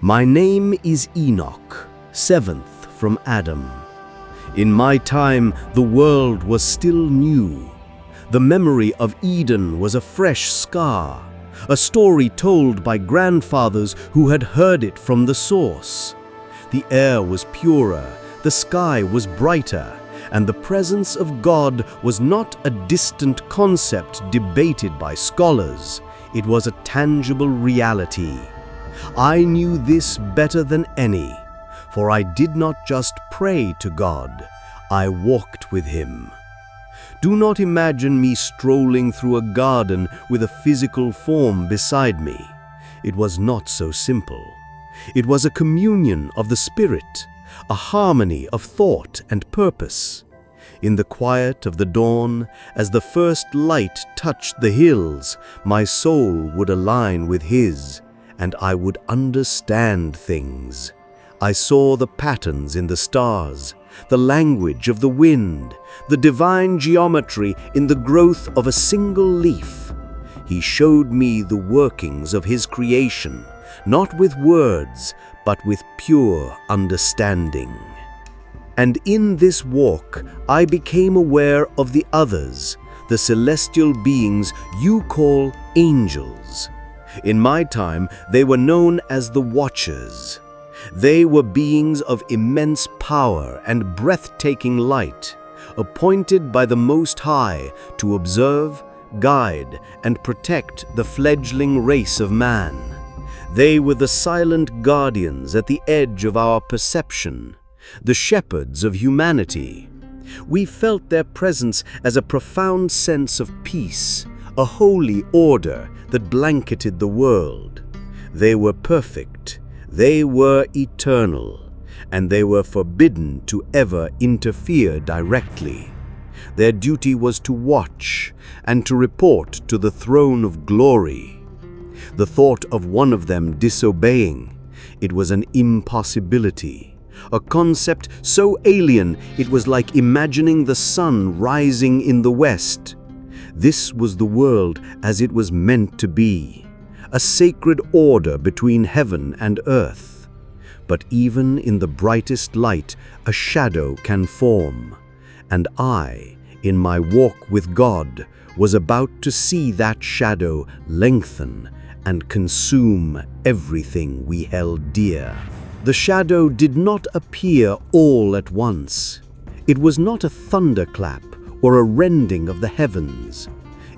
My name is Enoch, seventh from Adam. In my time, the world was still new. The memory of Eden was a fresh scar, a story told by grandfathers who had heard it from the source. The air was purer, the sky was brighter, and the presence of God was not a distant concept debated by scholars. It was a tangible reality. I knew this better than any, for I did not just pray to God, I walked with Him. Do not imagine me strolling through a garden with a physical form beside me. It was not so simple. It was a communion of the Spirit, a harmony of thought and purpose. In the quiet of the dawn, as the first light touched the hills, my soul would align with His, and I would understand things. I saw the patterns in the stars, the language of the wind, the divine geometry in the growth of a single leaf. He showed me the workings of His creation, not with words, but with pure understanding. And in this walk, I became aware of the others, the celestial beings you call angels. In my time, they were known as the Watchers. They were beings of immense power and breathtaking light, appointed by the Most High to observe, guide, and protect the fledgling race of man. They were the silent guardians at the edge of our perception, the shepherds of humanity. We felt their presence as a profound sense of peace, a holy order that blanketed the world. They were perfect, they were eternal, and they were forbidden to ever interfere directly. Their duty was to watch and to report to the throne of glory. The thought of one of them disobeying, it was an impossibility. A concept so alien it was like imagining the sun rising in the west. This was the world as it was meant to be, a sacred order between heaven and earth. But even in the brightest light, a shadow can form, and I, in my walk with God, was about to see that shadow lengthen and consume everything we held dear. The shadow did not appear all at once. It was not a thunderclap or a rending of the heavens.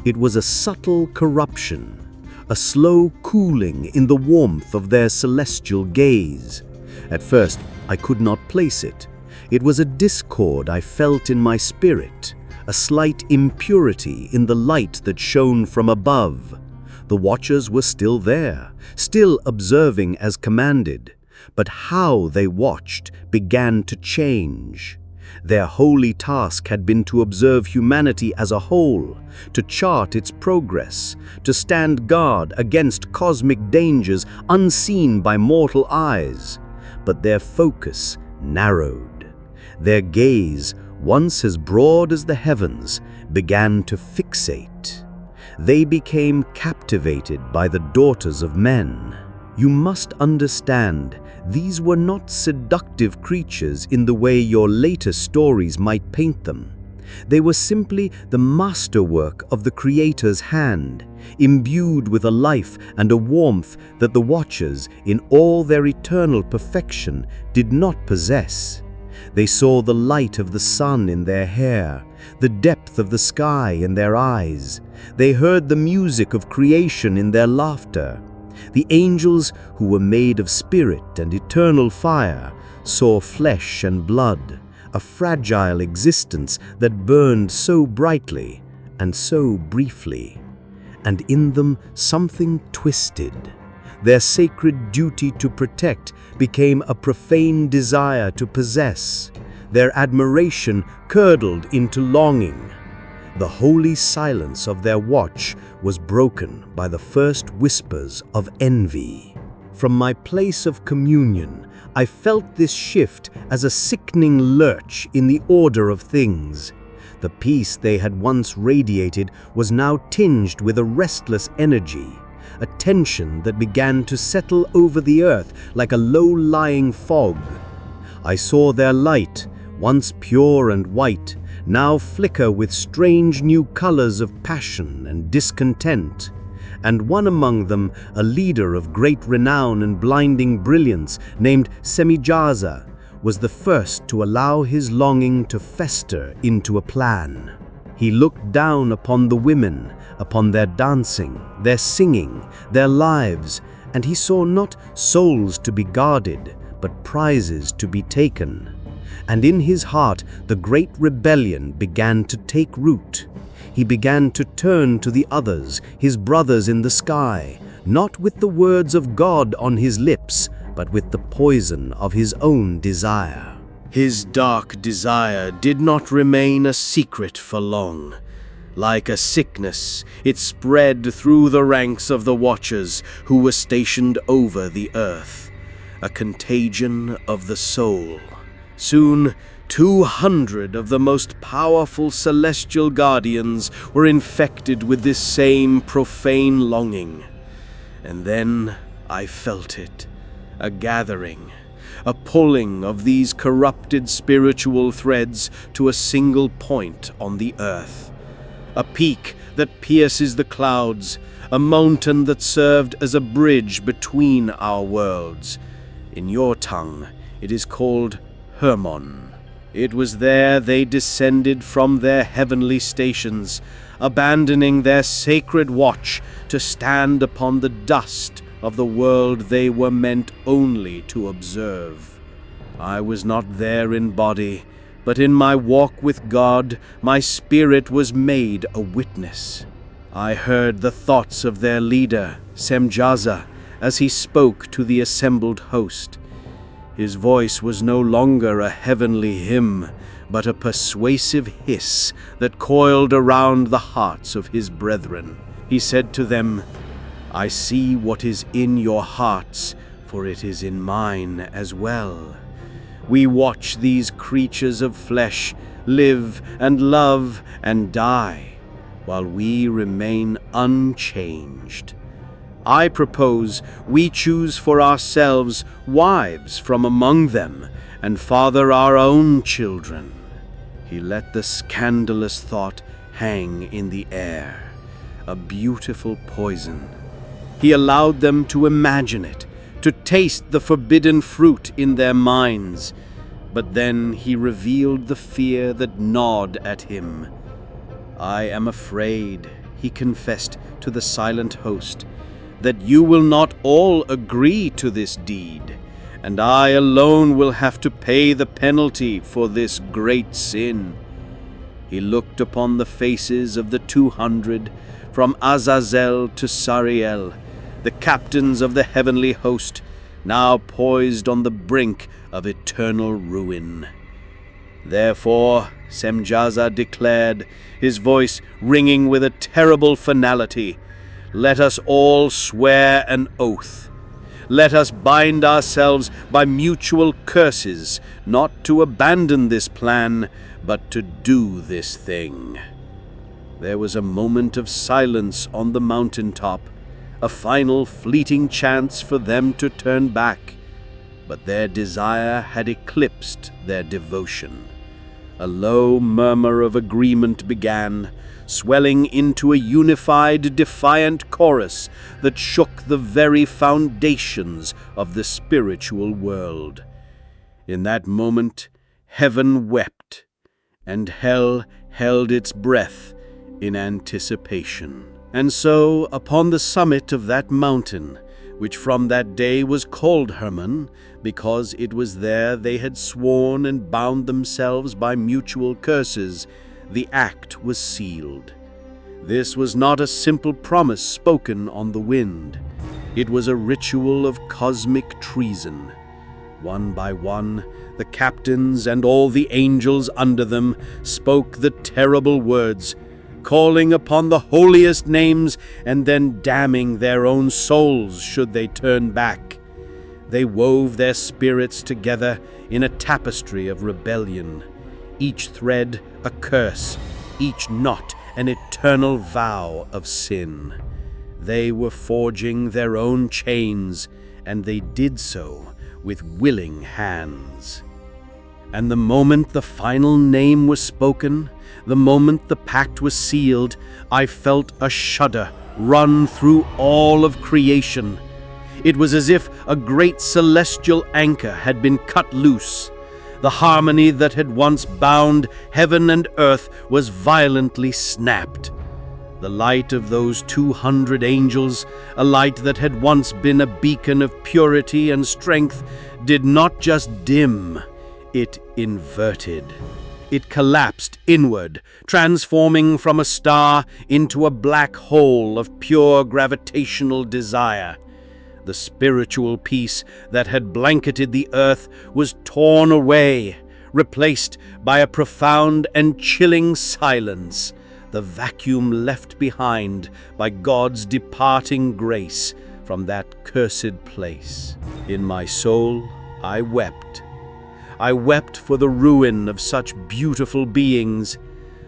It was a subtle corruption, a slow cooling in the warmth of their celestial gaze. At first, I could not place it. It was a discord I felt in my spirit, a slight impurity in the light that shone from above. The watchers were still there, still observing as commanded. But how they watched began to change. Their holy task had been to observe humanity as a whole, to chart its progress, to stand guard against cosmic dangers unseen by mortal eyes. But their focus narrowed. Their gaze, once as broad as the heavens, began to fixate. They became captivated by the daughters of men. You must understand, these were not seductive creatures in the way your later stories might paint them. They were simply the masterwork of the Creator's hand, imbued with a life and a warmth that the Watchers, in all their eternal perfection, did not possess. They saw the light of the sun in their hair, the depth of the sky in their eyes. They heard the music of creation in their laughter. The angels, who were made of spirit and eternal fire, saw flesh and blood, a fragile existence that burned so brightly and so briefly. And in them something twisted. Their sacred duty to protect became a profane desire to possess. Their admiration curdled into longing. The holy silence of their watch was broken by the first whispers of envy. From my place of communion, I felt this shift as a sickening lurch in the order of things. The peace they had once radiated was now tinged with a restless energy, a tension that began to settle over the earth like a low-lying fog. I saw their light, once pure and white, now flicker with strange new colors of passion and discontent. And one among them, a leader of great renown and blinding brilliance, named Semjaza, was the first to allow his longing to fester into a plan. He looked down upon the women, upon their dancing, their singing, their lives, and he saw not souls to be guarded, but prizes to be taken. And in his heart the great rebellion began to take root. He began to turn to the others, his brothers in the sky, not with the words of God on his lips, but with the poison of his own desire. His dark desire did not remain a secret for long. Like a sickness, it spread through the ranks of the Watchers who were stationed over the earth, a contagion of the soul. Soon, 200 of the most powerful celestial guardians were infected with this same profane longing. And then I felt it, a gathering, a pulling of these corrupted spiritual threads to a single point on the earth. A peak that pierces the clouds, a mountain that served as a bridge between our worlds. In your tongue, it is called Hermon. It was there they descended from their heavenly stations, abandoning their sacred watch to stand upon the dust of the world they were meant only to observe. I was not there in body, but in my walk with God, my spirit was made a witness. I heard the thoughts of their leader, Semjaza, as he spoke to the assembled host. His voice was no longer a heavenly hymn, but a persuasive hiss that coiled around the hearts of his brethren. He said to them, "I see what is in your hearts, for it is in mine as well. We watch these creatures of flesh live and love and die, while we remain unchanged. I propose we choose for ourselves wives from among them and father our own children." He let the scandalous thought hang in the air, a beautiful poison. He allowed them to imagine it, to taste the forbidden fruit in their minds. But then he revealed the fear that gnawed at him. "I am afraid," he confessed to the silent host, "that you will not all agree to this deed, and I alone will have to pay the penalty for this great sin." He looked upon the faces of the 200, from Azazel to Sariel, the captains of the heavenly host, now poised on the brink of eternal ruin. Therefore, Semjaza declared, his voice ringing with a terrible finality, "Let us all swear an oath. Let us bind ourselves by mutual curses, not to abandon this plan, but to do this thing." There was a moment of silence on the mountaintop, a final fleeting chance for them to turn back, but their desire had eclipsed their devotion. A low murmur of agreement began, swelling into a unified, defiant chorus that shook the very foundations of the spiritual world. In that moment, heaven wept, and hell held its breath in anticipation. And so, upon the summit of that mountain, which from that day was called Hermon, because it was there they had sworn and bound themselves by mutual curses, the act was sealed. This was not a simple promise spoken on the wind. It was a ritual of cosmic treason. One by one, the captains and all the angels under them spoke the terrible words, calling upon the holiest names and then damning their own souls should they turn back. They wove their spirits together in a tapestry of rebellion, each thread a curse, each knot an eternal vow of sin. They were forging their own chains, and they did so with willing hands. And the moment the final name was spoken, the moment the pact was sealed, I felt a shudder run through all of creation. It was as if a great celestial anchor had been cut loose. The harmony that had once bound heaven and earth was violently snapped. The light of those 200 angels, a light that had once been a beacon of purity and strength, did not just dim, it inverted. It collapsed inward, transforming from a star into a black hole of pure gravitational desire. The spiritual peace that had blanketed the earth was torn away, replaced by a profound and chilling silence, the vacuum left behind by God's departing grace from that cursed place. In my soul, I wept. I wept for the ruin of such beautiful beings.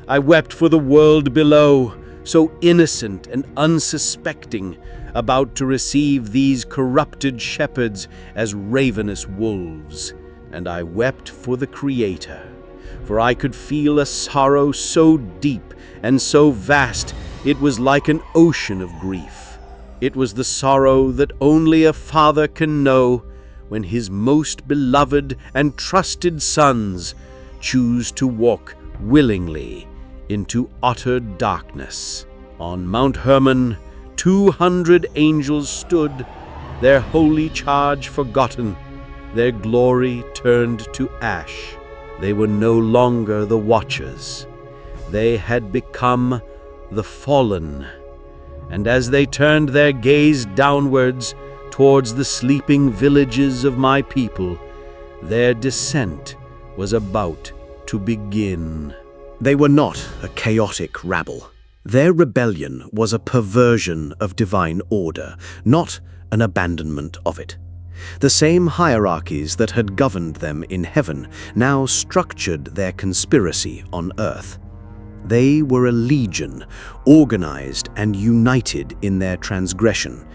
I wept for the world below, so innocent and unsuspecting, about to receive these corrupted shepherds as ravenous wolves. And I wept for the Creator, for I could feel a sorrow so deep and so vast it was like an ocean of grief. It was the sorrow that only a father can know when his most beloved and trusted sons choose to walk willingly into utter darkness. On Mount Hermon, 200 angels stood, their holy charge forgotten, their glory turned to ash. They were no longer the watchers. They had become the fallen. And as they turned their gaze downwards towards the sleeping villages of my people, their descent was about to begin. They were not a chaotic rabble. Their rebellion was a perversion of divine order, not an abandonment of it. The same hierarchies that had governed them in heaven now structured their conspiracy on earth. They were a legion, organized and united in their transgression,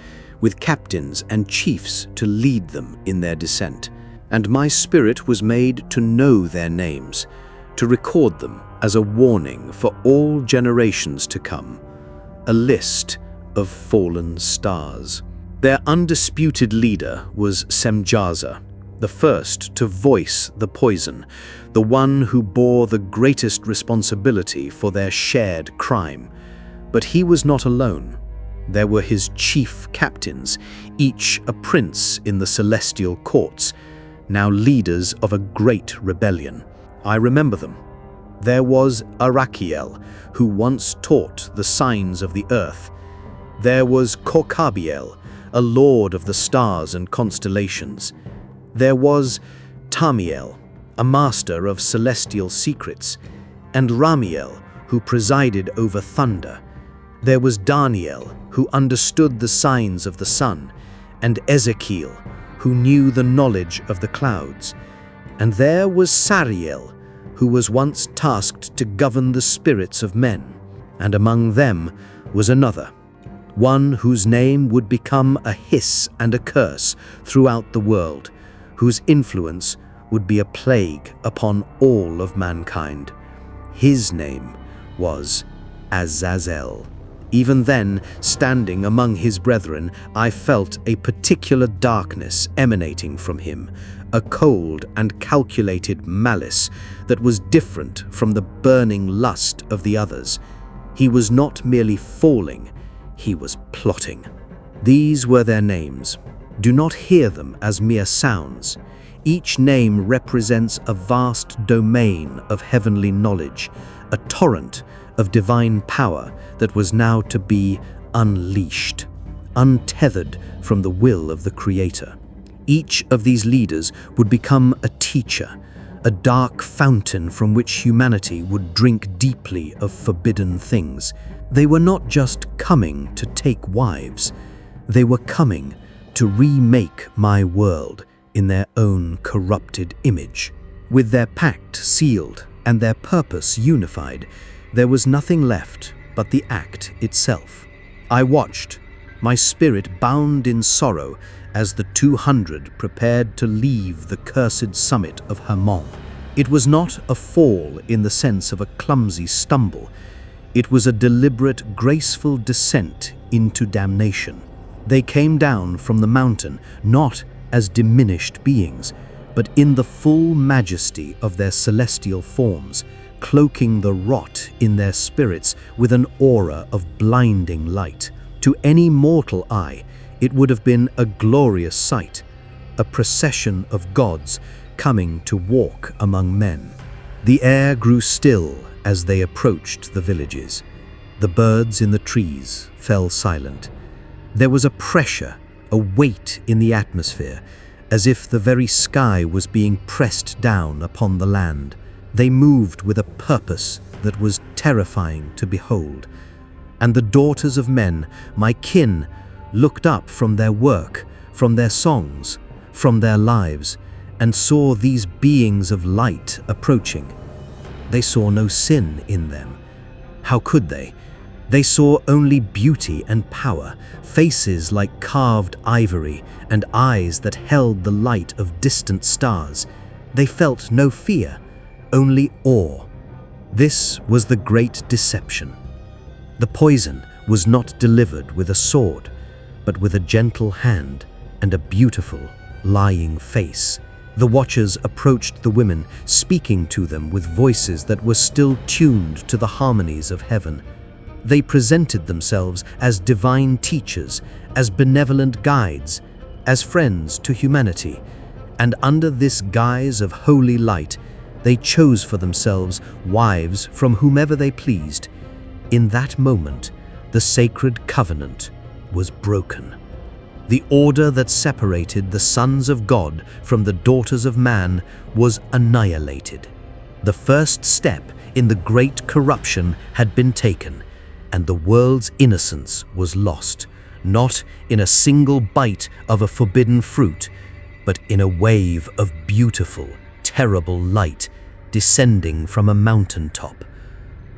with captains and chiefs to lead them in their descent. And my spirit was made to know their names, to record them as a warning for all generations to come, a list of fallen stars. Their undisputed leader was Semjaza, the first to voice the poison, the one who bore the greatest responsibility for their shared crime. But he was not alone. There were his chief captains, each a prince in the celestial courts, now leaders of a great rebellion. I remember them. There was Arakiel, who once taught the signs of the earth. There was Kokabiel, a lord of the stars and constellations. There was Tamiel, a master of celestial secrets, and Ramiel, who presided over thunder. There was Daniel, who understood the signs of the sun, and Ezekiel, who knew the knowledge of the clouds. And there was Sariel, who was once tasked to govern the spirits of men. And among them was another, one whose name would become a hiss and a curse throughout the world, whose influence would be a plague upon all of mankind. His name was Azazel. Even then, standing among his brethren, I felt a particular darkness emanating from him, a cold and calculated malice that was different from the burning lust of the others. He was not merely falling, he was plotting. These were their names. Do not hear them as mere sounds. Each name represents a vast domain of heavenly knowledge, a torrent of divine power that was now to be unleashed, untethered from the will of the Creator. Each of these leaders would become a teacher, a dark fountain from which humanity would drink deeply of forbidden things. They were not just coming to take wives, they were coming to remake my world in their own corrupted image. With their pact sealed and their purpose unified, there was nothing left but the act itself. I watched, My spirit bound in sorrow as the 200 prepared to leave the cursed summit of Hermon. It was not a fall in the sense of a clumsy stumble. It was a deliberate, graceful descent into damnation. They came down from the mountain not as diminished beings, but in the full majesty of their celestial forms, cloaking the rot in their spirits with an aura of blinding light. To any mortal eye, it would have been a glorious sight, a procession of gods coming to walk among men. The air grew still as they approached the villages. The birds in the trees fell silent. There was a pressure, a weight in the atmosphere, as if the very sky was being pressed down upon the land. They moved with a purpose that was terrifying to behold. And the daughters of men, my kin, looked up from their work, from their songs, from their lives, and saw these beings of light approaching. They saw no sin in them. How could they? They saw only beauty and power, faces like carved ivory, and eyes that held the light of distant stars. They felt no fear, only awe. This was the great deception. The poison was not delivered with a sword, but with a gentle hand and a beautiful, lying face. The watchers approached the women, speaking to them with voices that were still tuned to the harmonies of heaven. They presented themselves as divine teachers, as benevolent guides, as friends to humanity, and under this guise of holy light, they chose for themselves wives from whomever they pleased. In that moment, the sacred covenant was broken. The order that separated the sons of God from the daughters of man was annihilated. The first step in the great corruption had been taken, and the world's innocence was lost, not in a single bite of a forbidden fruit, but in a wave of beautiful, terrible light descending from a mountaintop.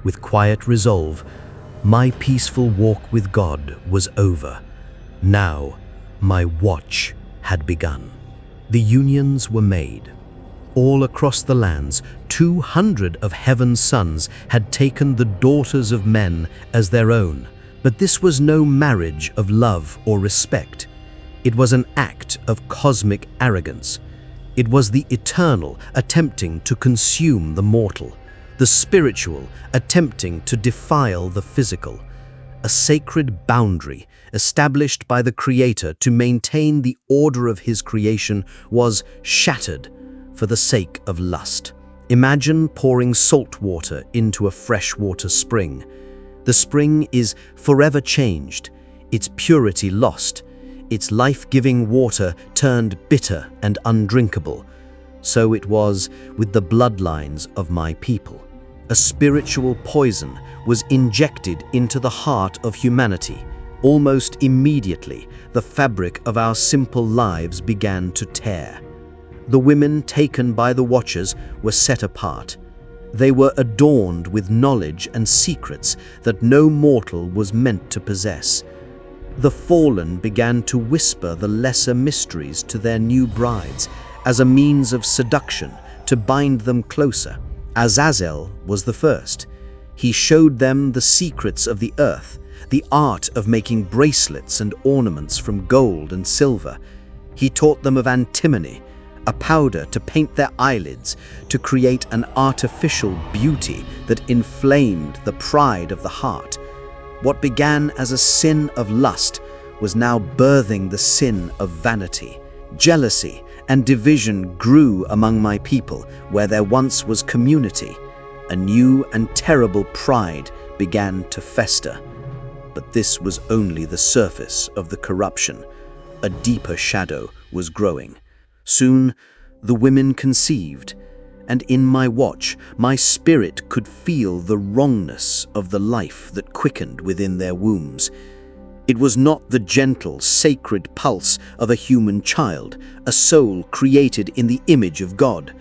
With quiet resolve, my peaceful walk with God was over. Now, my watch had begun. The unions were made. All across the lands, 200 of heaven's sons had taken the daughters of men as their own. But this was no marriage of love or respect. It was an act of cosmic arrogance. It was the eternal attempting to consume the mortal, the spiritual attempting to defile the physical. A sacred boundary established by the Creator to maintain the order of His creation was shattered for the sake of lust. Imagine pouring salt water into a freshwater spring. The spring is forever changed, its purity lost, its life-giving water turned bitter and undrinkable. So it was with the bloodlines of my people. A spiritual poison was injected into the heart of humanity. Almost immediately, the fabric of our simple lives began to tear. The women taken by the watchers were set apart. They were adorned with knowledge and secrets that no mortal was meant to possess. The fallen began to whisper the lesser mysteries to their new brides as a means of seduction to bind them closer. Azazel was the first. He showed them the secrets of the earth, the art of making bracelets and ornaments from gold and silver. He taught them of antimony, a powder to paint their eyelids, to create an artificial beauty that inflamed the pride of the heart. What began as a sin of lust was now birthing the sin of vanity. Jealousy and division grew among my people where there once was community. A new and terrible pride began to fester. But this was only the surface of the corruption. A deeper shadow was growing. Soon, the women conceived, and in my watch, my spirit could feel the wrongness of the life that quickened within their wombs. It was not the gentle, sacred pulse of a human child, a soul created in the image of God.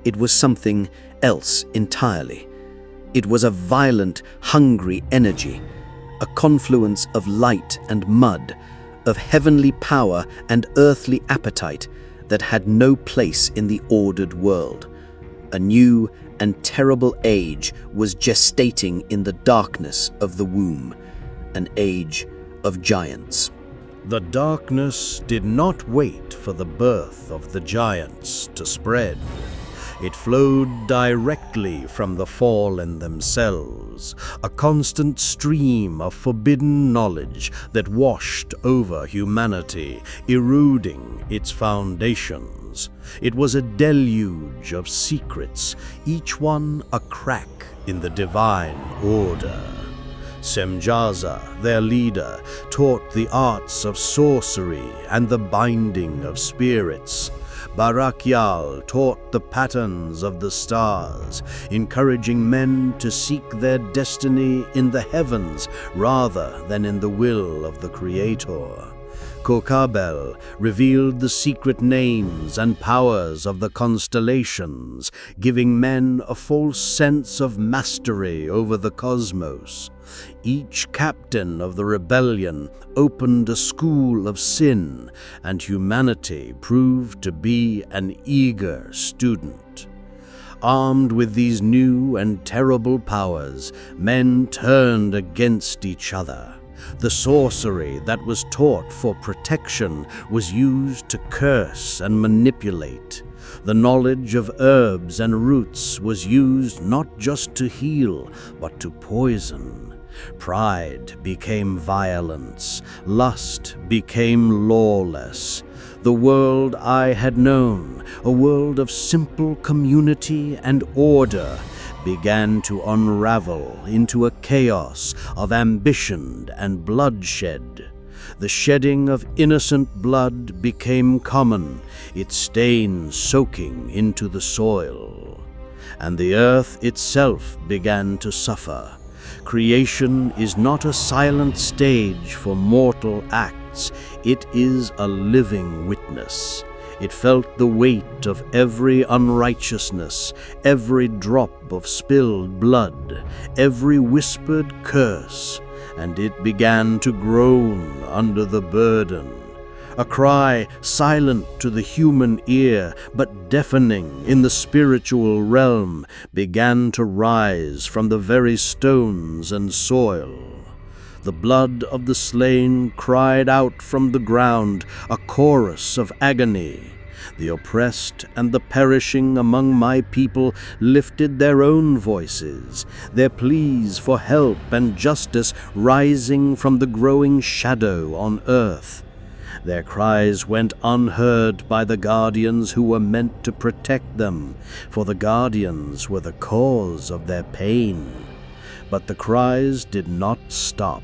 It was something else entirely. It was a violent, hungry energy, a confluence of light and mud, of heavenly power and earthly appetite that had no place in the ordered world. A new and terrible age was gestating in the darkness of the womb, an age of giants. The darkness did not wait for the birth of the giants to spread. It flowed directly from the fallen themselves, a constant stream of forbidden knowledge that washed over humanity, eroding its foundations. It was a deluge of secrets, each one a crack in the divine order. Semjaza, their leader, taught the arts of sorcery and the binding of spirits. Barakyal taught the patterns of the stars, encouraging men to seek their destiny in the heavens rather than in the will of the Creator. Kokabel revealed the secret names and powers of the constellations, giving men a false sense of mastery over the cosmos. Each captain of the rebellion opened a school of sin, and humanity proved to be an eager student. Armed with these new and terrible powers, men turned against each other. The sorcery that was taught for protection was used to curse and manipulate. The knowledge of herbs and roots was used not just to heal, but to poison. Pride became violence. Lust became lawless. The world I had known, a world of simple community and order, began to unravel into a chaos of ambition and bloodshed. The shedding of innocent blood became common, its stains soaking into the soil. And the earth itself began to suffer. Creation is not a silent stage for mortal acts, it is a living witness. It felt the weight of every unrighteousness, every drop of spilled blood, every whispered curse, and it began to groan under the burden. A cry silent to the human ear, but deafening in the spiritual realm, began to rise from the very stones and soil. The blood of the slain cried out from the ground, a chorus of agony. The oppressed and the perishing among my people lifted their own voices, their pleas for help and justice rising from the growing shadow on earth. Their cries went unheard by the guardians who were meant to protect them, for the guardians were the cause of their pain. But the cries did not stop.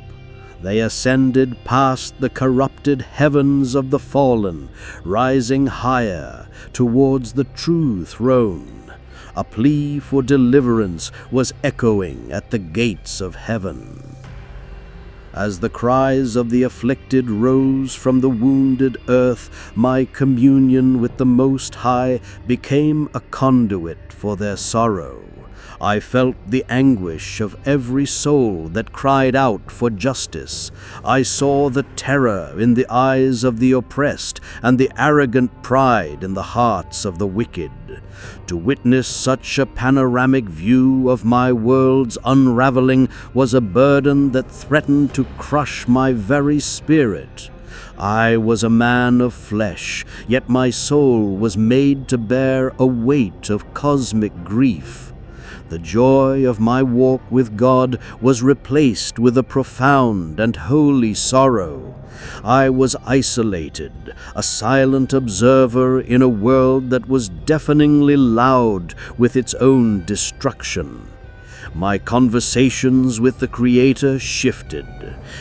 They ascended past the corrupted heavens of the fallen, rising higher towards the true throne. A plea for deliverance was echoing at the gates of heaven. As the cries of the afflicted rose from the wounded earth, my communion with the Most High became a conduit for their sorrow. I felt the anguish of every soul that cried out for justice. I saw the terror in the eyes of the oppressed and the arrogant pride in the hearts of the wicked. To witness such a panoramic view of my world's unraveling was a burden that threatened to crush my very spirit. I was a man of flesh, yet my soul was made to bear a weight of cosmic grief. The joy of my walk with God was replaced with a profound and holy sorrow. I was isolated, a silent observer in a world that was deafeningly loud with its own destruction. My conversations with the Creator shifted.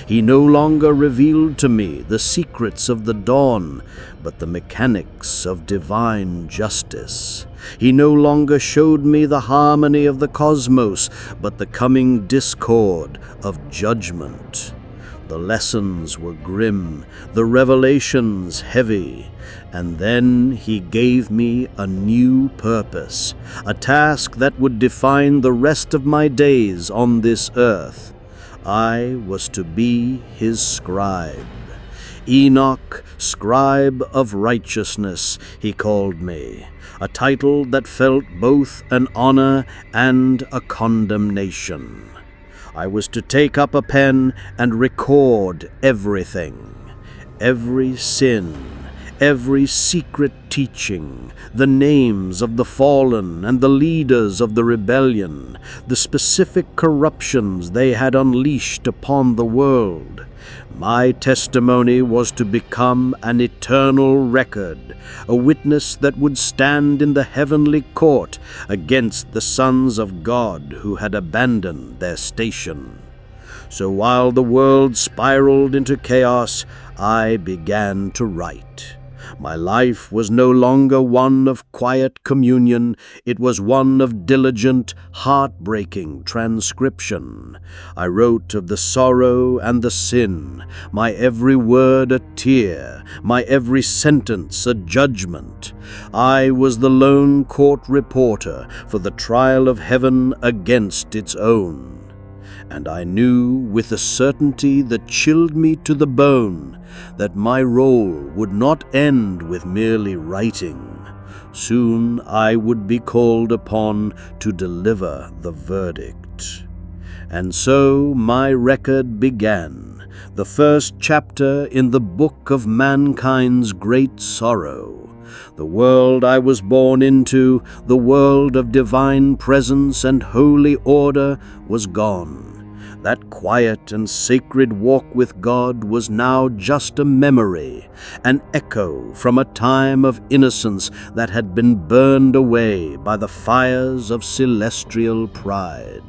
He no longer revealed to me the secrets of the dawn, but the mechanics of divine justice. He no longer showed me the harmony of the cosmos, but the coming discord of judgment. The lessons were grim, the revelations heavy, and then he gave me a new purpose, a task that would define the rest of my days on this earth. I was to be his scribe. Enoch, scribe of righteousness, he called me, a title that felt both an honor and a condemnation. I was to take up a pen and record everything, every sin, every secret teaching, the names of the fallen and the leaders of the rebellion, the specific corruptions they had unleashed upon the world. My testimony was to become an eternal record, a witness that would stand in the heavenly court against the sons of God who had abandoned their station. So while the world spiraled into chaos, I began to write. My life was no longer one of quiet communion, it was one of diligent, heartbreaking transcription. I wrote of the sorrow and the sin, my every word a tear, my every sentence a judgment. I was the lone court reporter for the trial of heaven against its own. And I knew with a certainty that chilled me to the bone that my role would not end with merely writing. Soon I would be called upon to deliver the verdict. And so my record began, the first chapter in the book of mankind's great sorrow. The world I was born into, the world of divine presence and holy order, was gone. That quiet and sacred walk with God was now just a memory, an echo from a time of innocence that had been burned away by the fires of celestial pride.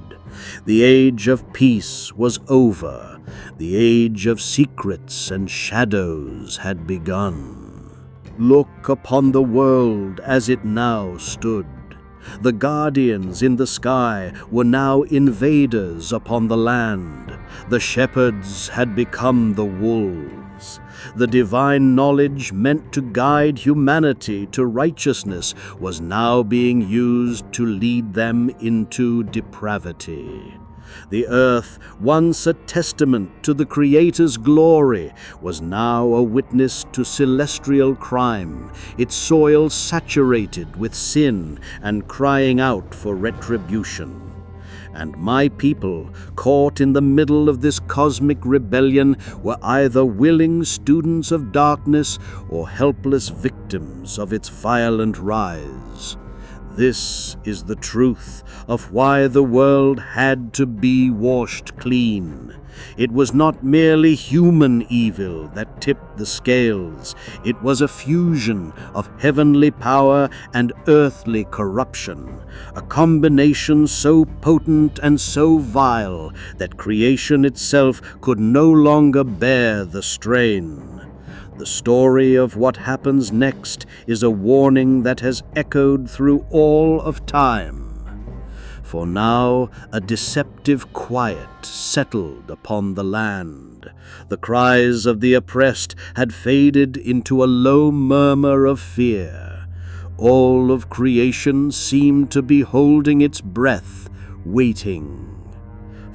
The age of peace was over. The age of secrets and shadows had begun. Look upon the world as it now stood. The guardians in the sky were now invaders upon the land. The shepherds had become the wolves. The divine knowledge meant to guide humanity to righteousness was now being used to lead them into depravity. The earth, once a testament to the Creator's glory, was now a witness to celestial crime, its soil saturated with sin and crying out for retribution. And my people, caught in the middle of this cosmic rebellion, were either willing students of darkness or helpless victims of its violent rise. This is the truth of why the world had to be washed clean. It was not merely human evil that tipped the scales. It was a fusion of heavenly power and earthly corruption, a combination so potent and so vile that creation itself could no longer bear the strain. The story of what happens next is a warning that has echoed through all of time. For now a deceptive quiet settled upon the land. The cries of the oppressed had faded into a low murmur of fear. All of creation seemed to be holding its breath, waiting.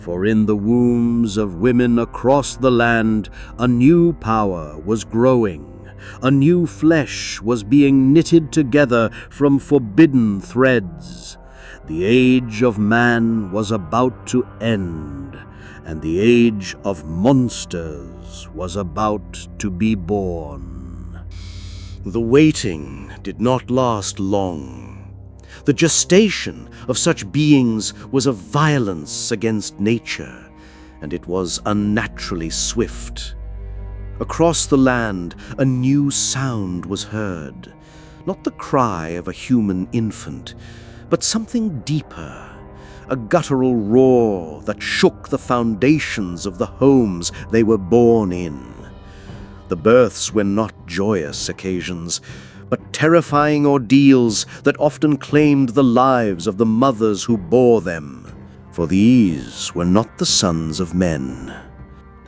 For in the wombs of women across the land, a new power was growing. A new flesh was being knitted together from forbidden threads. The age of man was about to end, and the age of monsters was about to be born. The waiting did not last long. The gestation of such beings was a violence against nature, and it was unnaturally swift. Across the land, a new sound was heard, not the cry of a human infant, but something deeper, a guttural roar that shook the foundations of the homes they were born in. The births were not joyous occasions, but terrifying ordeals that often claimed the lives of the mothers who bore them. For these were not the sons of men.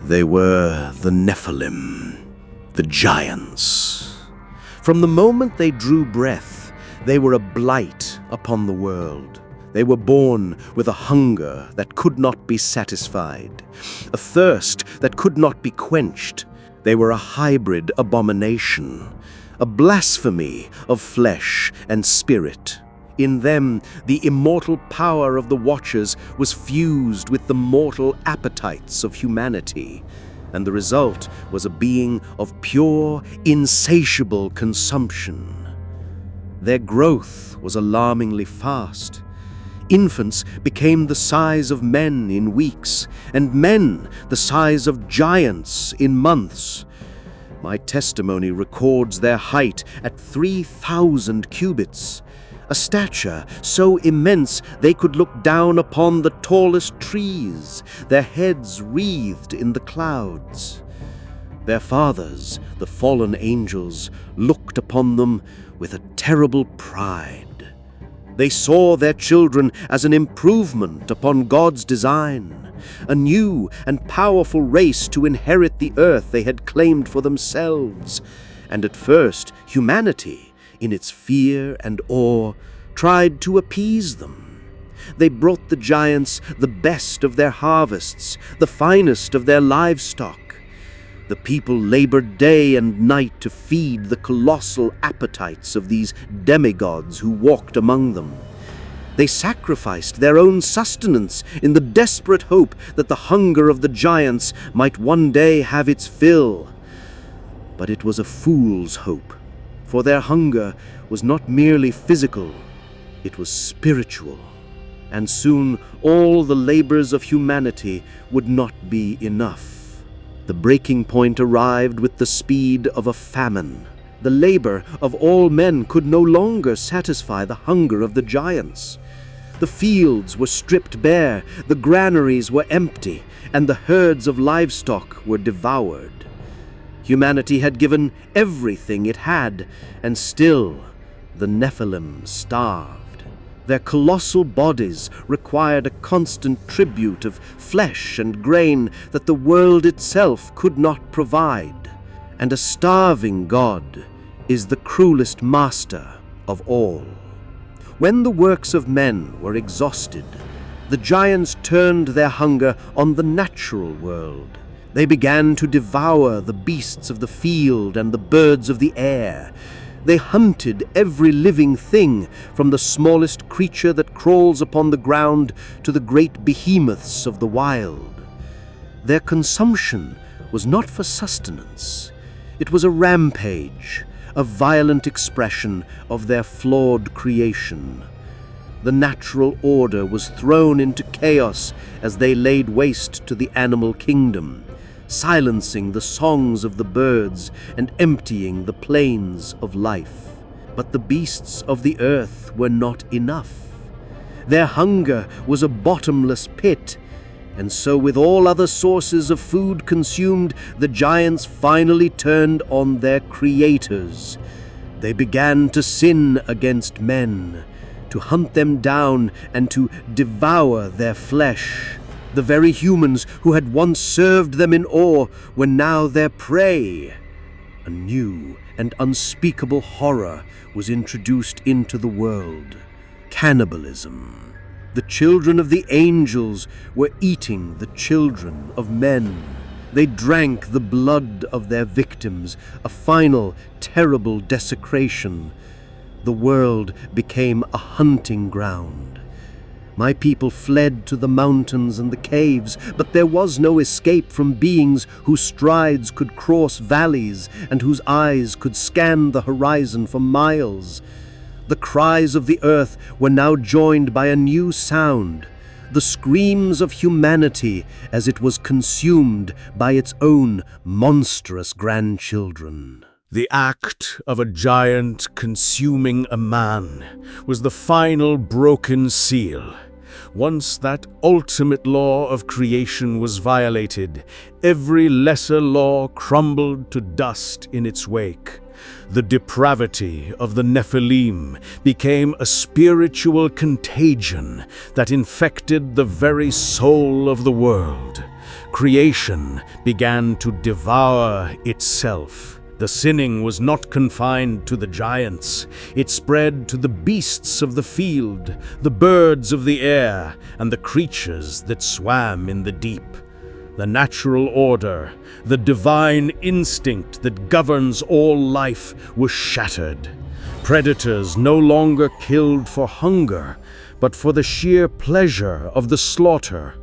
They were the Nephilim, the giants. From the moment they drew breath, they were a blight upon the world. They were born with a hunger that could not be satisfied, a thirst that could not be quenched. They were a hybrid abomination, a blasphemy of flesh and spirit. In them, the immortal power of the Watchers was fused with the mortal appetites of humanity, and the result was a being of pure, insatiable consumption. Their growth was alarmingly fast. Infants became the size of men in weeks, and men the size of giants in months. My testimony records their height at 3,000 cubits, a stature so immense they could look down upon the tallest trees, their heads wreathed in the clouds. Their fathers, the fallen angels, looked upon them with a terrible pride. They saw their children as an improvement upon God's design, a new and powerful race to inherit the earth they had claimed for themselves. And at first, humanity, in its fear and awe, tried to appease them. They brought the giants the best of their harvests, the finest of their livestock. The people labored day and night to feed the colossal appetites of these demigods who walked among them. They sacrificed their own sustenance in the desperate hope that the hunger of the giants might one day have its fill. But it was a fool's hope, for their hunger was not merely physical, it was spiritual. And soon all the labors of humanity would not be enough. The breaking point arrived with the speed of a famine. The labor of all men could no longer satisfy the hunger of the giants. The fields were stripped bare, the granaries were empty, and the herds of livestock were devoured. Humanity had given everything it had, and still the Nephilim starved. Their colossal bodies required a constant tribute of flesh and grain that the world itself could not provide. And a starving God is the cruelest master of all. When the works of men were exhausted, the giants turned their hunger on the natural world. They began to devour the beasts of the field and the birds of the air. They hunted every living thing, from the smallest creature that crawls upon the ground to the great behemoths of the wild. Their consumption was not for sustenance. It was a rampage, a violent expression of their flawed creation. The natural order was thrown into chaos as they laid waste to the animal kingdom, silencing the songs of the birds and emptying the plains of life. But the beasts of the earth were not enough. Their hunger was a bottomless pit, and so with all other sources of food consumed, the giants finally turned on their creators. They began to sin against men, to hunt them down and to devour their flesh. The very humans who had once served them in awe were now their prey. A new and unspeakable horror was introduced into the world: cannibalism. The children of the angels were eating the children of men. They drank the blood of their victims, a final, terrible desecration. The world became a hunting ground. My people fled to the mountains and the caves, but there was no escape from beings whose strides could cross valleys and whose eyes could scan the horizon for miles. The cries of the earth were now joined by a new sound, the screams of humanity as it was consumed by its own monstrous grandchildren. The act of a giant consuming a man was the final broken seal. Once that ultimate law of creation was violated, every lesser law crumbled to dust in its wake. The depravity of the Nephilim became a spiritual contagion that infected the very soul of the world. Creation began to devour itself. The sinning was not confined to the giants. It spread to the beasts of the field, the birds of the air, and the creatures that swam in the deep. The natural order, the divine instinct that governs all life, was shattered. Predators no longer killed for hunger, but for the sheer pleasure of the slaughter.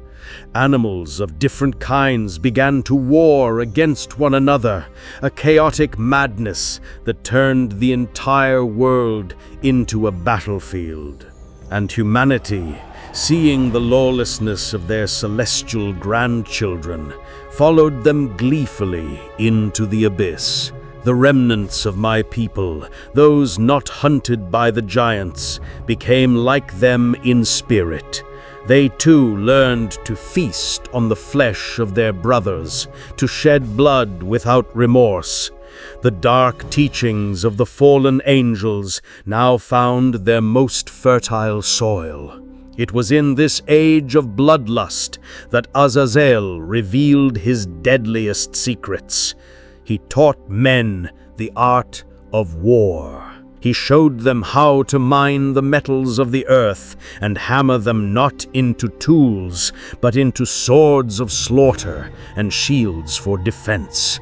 Animals of different kinds began to war against one another, a chaotic madness that turned the entire world into a battlefield. And humanity, seeing the lawlessness of their celestial grandchildren, followed them gleefully into the abyss. The remnants of my people, those not hunted by the giants, became like them in spirit. They too learned to feast on the flesh of their brothers, to shed blood without remorse. The dark teachings of the fallen angels now found their most fertile soil. It was in this age of bloodlust that Azazel revealed his deadliest secrets. He taught men the art of war. He showed them how to mine the metals of the earth and hammer them not into tools, but into swords of slaughter and shields for defense.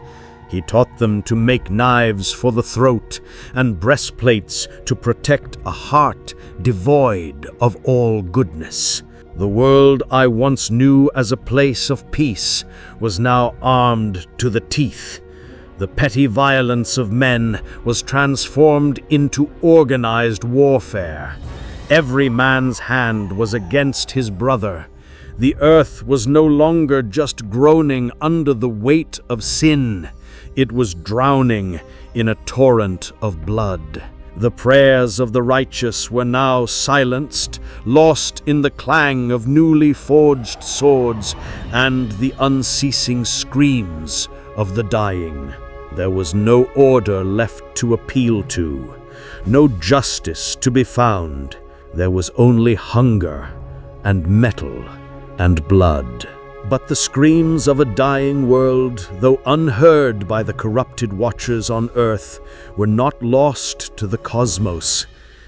He taught them to make knives for the throat and breastplates to protect a heart devoid of all goodness. The world I once knew as a place of peace was now armed to the teeth. The petty violence of men was transformed into organized warfare. Every man's hand was against his brother. The earth was no longer just groaning under the weight of sin. It was drowning in a torrent of blood. The prayers of the righteous were now silenced, lost in the clang of newly forged swords and the unceasing screams of the dying. There was no order left to appeal to, no justice to be found. There was only hunger and metal and blood. But the screams of a dying world, though unheard by the corrupted watchers on earth, were not lost to the cosmos.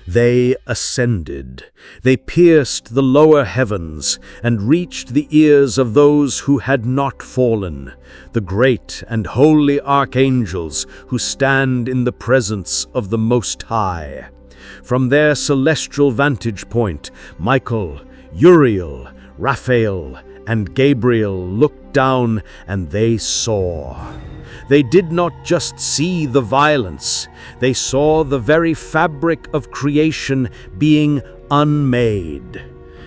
They ascended. They pierced the lower heavens and reached the ears of those who had not fallen, the great and holy archangels who stand in the presence of the Most High. From their celestial vantage point, Michael, Uriel, Raphael, and Gabriel looked down, and they saw. They did not just see the violence, they saw the very fabric of creation being unmade.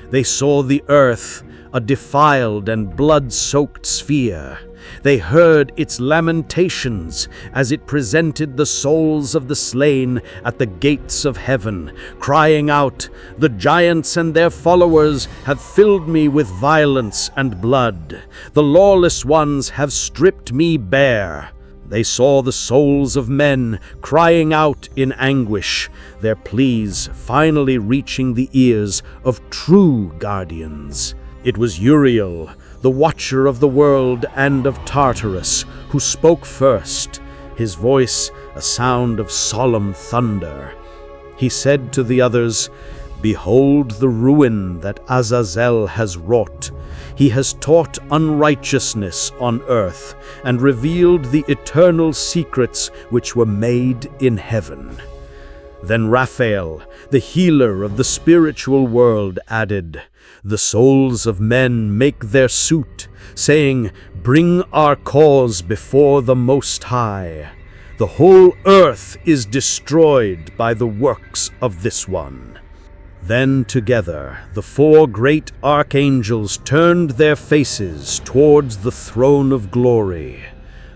They saw the earth, a defiled and blood-soaked sphere. They heard its lamentations as it presented the souls of the slain at the gates of heaven, crying out, "The giants and their followers have filled me with violence and blood. The lawless ones have stripped me bare." They saw the souls of men crying out in anguish, their pleas finally reaching the ears of true guardians. It was Uriel, the watcher of the world and of Tartarus, who spoke first, his voice a sound of solemn thunder. He said to the others, "Behold the ruin that Azazel has wrought. He has taught unrighteousness on earth and revealed the eternal secrets which were made in heaven." Then Raphael, the healer of the spiritual world, added, "The souls of men make their suit, saying, 'Bring our cause before the Most High.' The whole earth is destroyed by the works of this one." Then together the four great archangels turned their faces towards the throne of glory.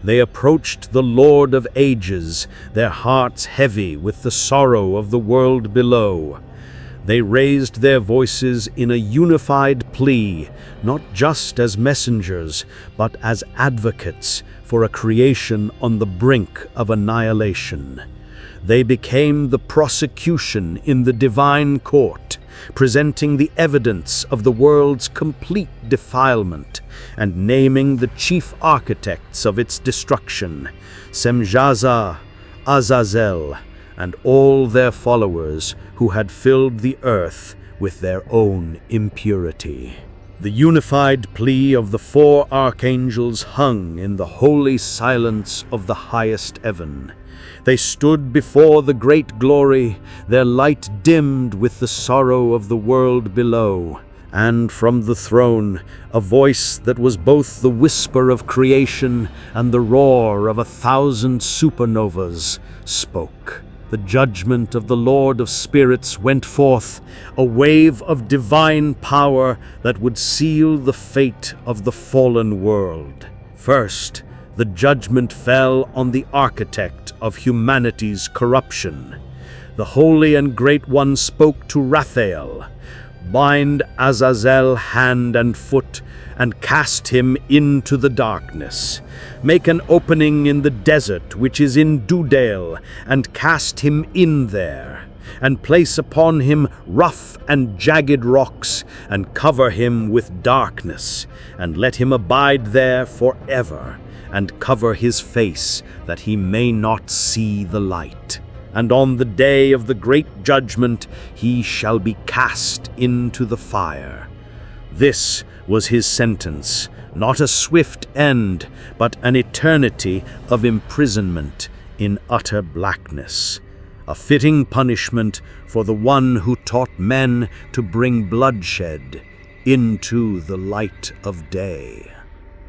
They approached the Lord of Ages, their hearts heavy with the sorrow of the world below. They raised their voices in a unified plea, not just as messengers, but as advocates for a creation on the brink of annihilation. They became the prosecution in the divine court, presenting the evidence of the world's complete defilement and naming the chief architects of its destruction, Semjaza, Azazel, and all their followers who had filled the earth with their own impurity. The unified plea of the four archangels hung in the holy silence of the highest heaven. They stood before the great glory, their light dimmed with the sorrow of the world below. And from the throne, a voice that was both the whisper of creation and the roar of 1,000 supernovas spoke. The judgment of the Lord of Spirits went forth, a wave of divine power that would seal the fate of the fallen world. First, the judgment fell on the architect of humanity's corruption. The Holy and Great One spoke to Raphael, "Bind Azazel hand and foot, and cast him into the darkness. Make an opening in the desert which is in Dudale, and cast him in there. And place upon him rough and jagged rocks, and cover him with darkness, and let him abide there forever, and cover his face, that he may not see the light. And on the day of the great judgment he shall be cast into the fire." This was his sentence, not a swift end, but an eternity of imprisonment in utter blackness. A fitting punishment for the one who taught men to bring bloodshed into the light of day.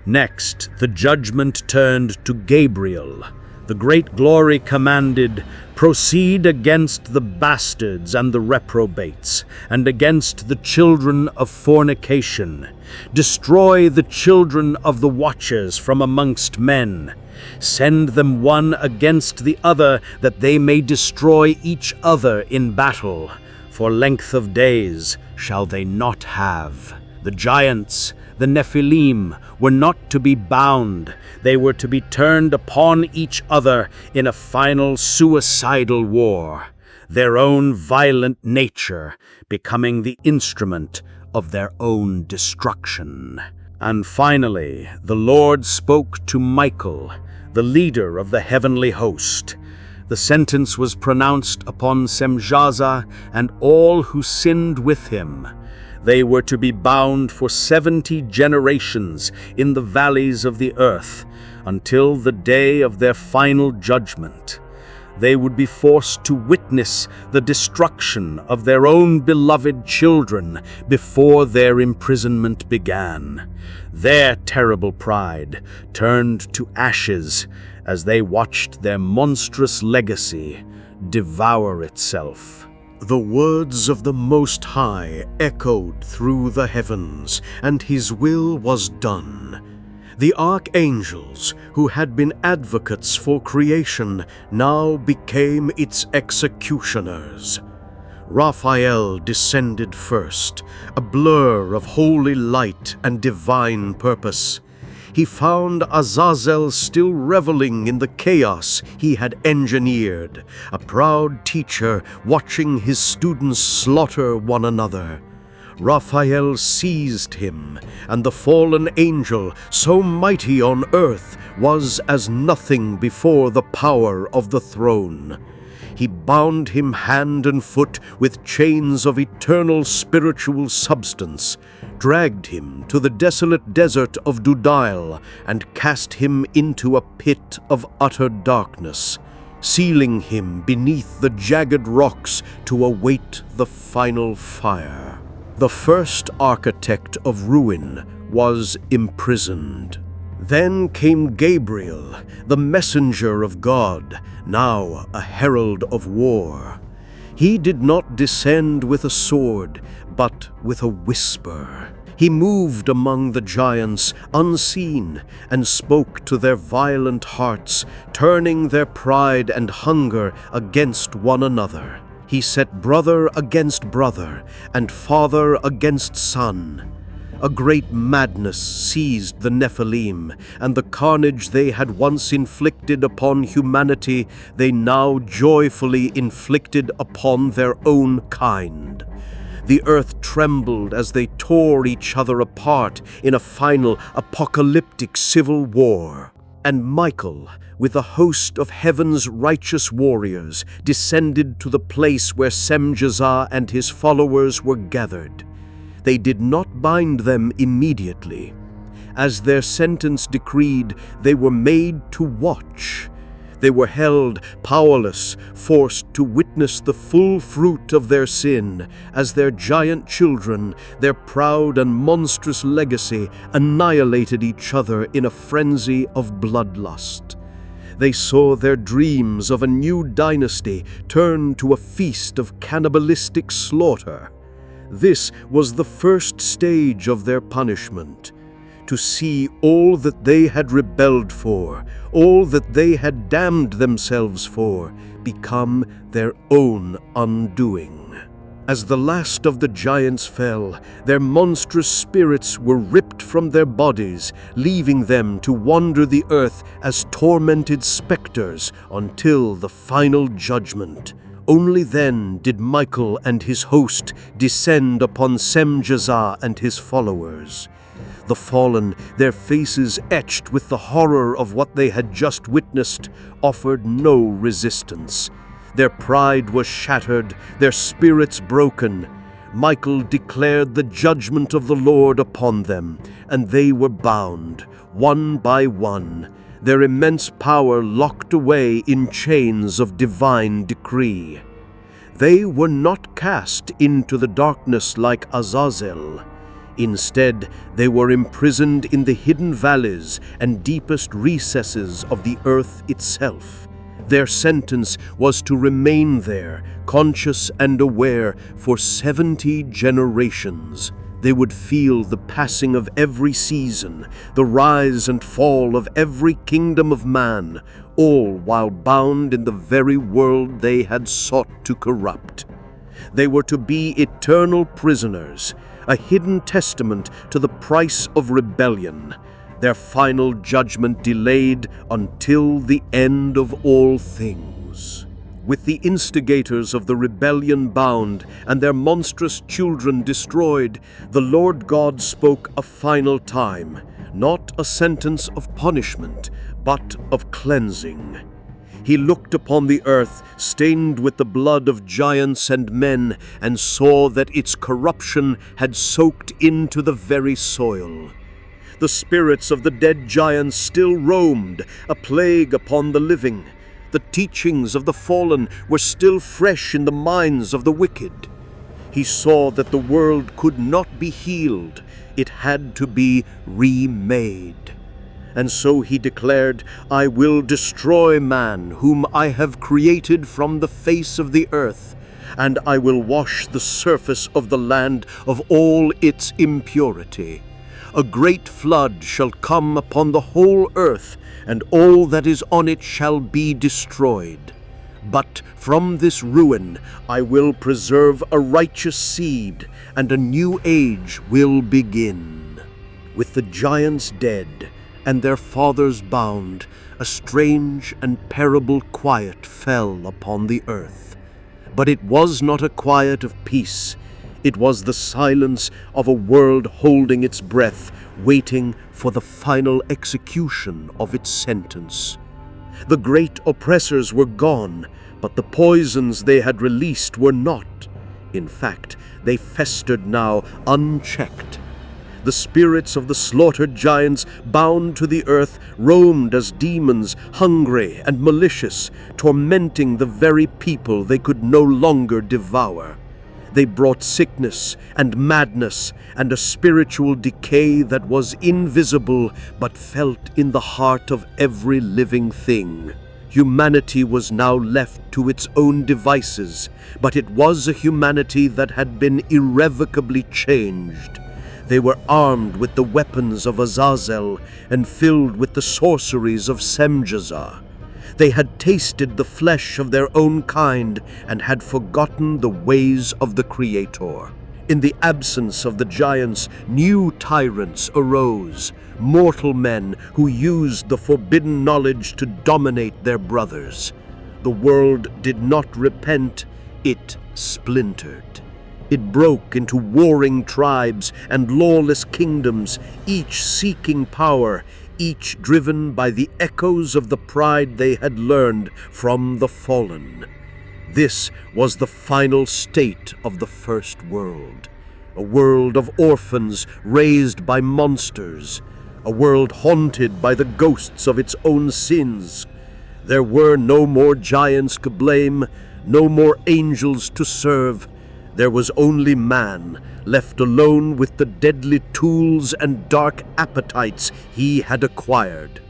Next, the judgment turned to Gabriel. The great glory commanded, "Proceed against the bastards and the reprobates, and against the children of fornication. Destroy the children of the watchers from amongst men. Send them one against the other, that they may destroy each other in battle. For length of days shall they not have." The giants, the Nephilim, were not to be bound. They were to be turned upon each other in a final suicidal war, their own violent nature becoming the instrument of their own destruction. And finally, the Lord spoke to Michael, the leader of the heavenly host. The sentence was pronounced upon Semjaza and all who sinned with him. They were to be bound for 70 generations in the valleys of the earth, until the day of their final judgment. They would be forced to witness the destruction of their own beloved children before their imprisonment began. Their terrible pride turned to ashes as they watched their monstrous legacy devour itself. The words of the Most High echoed through the heavens, and his will was done. The archangels, who had been advocates for creation, now became its executioners. Raphael descended first, a blur of holy light and divine purpose. He found Azazel still reveling in the chaos he had engineered, a proud teacher watching his students slaughter one another. Raphael seized him, and the fallen angel, so mighty on earth, was as nothing before the power of the throne. He bound him hand and foot with chains of eternal spiritual substance, dragged him to the desolate desert of Dudail, and cast him into a pit of utter darkness, sealing him beneath the jagged rocks to await the final fire. The first architect of ruin was imprisoned. Then came Gabriel, the messenger of God, now a herald of war. He did not descend with a sword, but with a whisper. He moved among the giants, unseen, and spoke to their violent hearts, turning their pride and hunger against one another. He set brother against brother, and father against son. A great madness seized the Nephilim, and the carnage they had once inflicted upon humanity, they now joyfully inflicted upon their own kind. The earth trembled as they tore each other apart in a final apocalyptic civil war. And Michael, with a host of heaven's righteous warriors, descended to the place where Semjazar and his followers were gathered. They did not bind them immediately. As their sentence decreed, they were made to watch. They were held powerless, forced to witness the full fruit of their sin, as their giant children, their proud and monstrous legacy, annihilated each other in a frenzy of bloodlust. They saw their dreams of a new dynasty turn to a feast of cannibalistic slaughter. This was the first stage of their punishment. To see all that they had rebelled for, all that they had damned themselves for, become their own undoing. As the last of the giants fell, their monstrous spirits were ripped from their bodies, leaving them to wander the earth as tormented specters until the final judgment. Only then did Michael and his host descend upon Semjazar and his followers. The fallen, their faces etched with the horror of what they had just witnessed, offered no resistance. Their pride was shattered, their spirits broken. Michael declared the judgment of the Lord upon them, and they were bound, one by one, their immense power locked away in chains of divine decree. They were not cast into the darkness like Azazel. Instead, they were imprisoned in the hidden valleys and deepest recesses of the earth itself. Their sentence was to remain there, conscious and aware, for 70 generations. They would feel the passing of every season, the rise and fall of every kingdom of man, all while bound in the very world they had sought to corrupt. They were to be eternal prisoners, a hidden testament to the price of rebellion, their final judgment delayed until the end of all things. With the instigators of the rebellion bound and their monstrous children destroyed, the Lord God spoke a final time, not a sentence of punishment, but of cleansing. He looked upon the earth, stained with the blood of giants and men, and saw that its corruption had soaked into the very soil. The spirits of the dead giants still roamed, a plague upon the living. The teachings of the fallen were still fresh in the minds of the wicked. He saw that the world could not be healed. It had to be remade. And so he declared, "I will destroy man, whom I have created from the face of the earth, and I will wash the surface of the land of all its impurity. A great flood shall come upon the whole earth, and all that is on it shall be destroyed. But from this ruin I will preserve a righteous seed, and a new age will begin." With the giants dead, and their fathers bound, a strange and terrible quiet fell upon the earth. But it was not a quiet of peace. It was the silence of a world holding its breath, waiting for the final execution of its sentence. The great oppressors were gone, but the poisons they had released were not. In fact, they festered now unchecked. The spirits of the slaughtered giants, bound to the earth, roamed as demons, hungry and malicious, tormenting the very people they could no longer devour. They brought sickness and madness and a spiritual decay that was invisible but felt in the heart of every living thing. Humanity was now left to its own devices, but it was a humanity that had been irrevocably changed. They were armed with the weapons of Azazel and filled with the sorceries of Semjazar. They had tasted the flesh of their own kind and had forgotten the ways of the Creator. In the absence of the giants, new tyrants arose, mortal men who used the forbidden knowledge to dominate their brothers. The world did not repent, it splintered. It broke into warring tribes and lawless kingdoms, each seeking power, each driven by the echoes of the pride they had learned from the fallen. This was the final state of the first world, a world of orphans raised by monsters, a world haunted by the ghosts of its own sins. There were no more giants to blame, no more angels to serve. There was only man, left alone with the deadly tools and dark appetites he had acquired.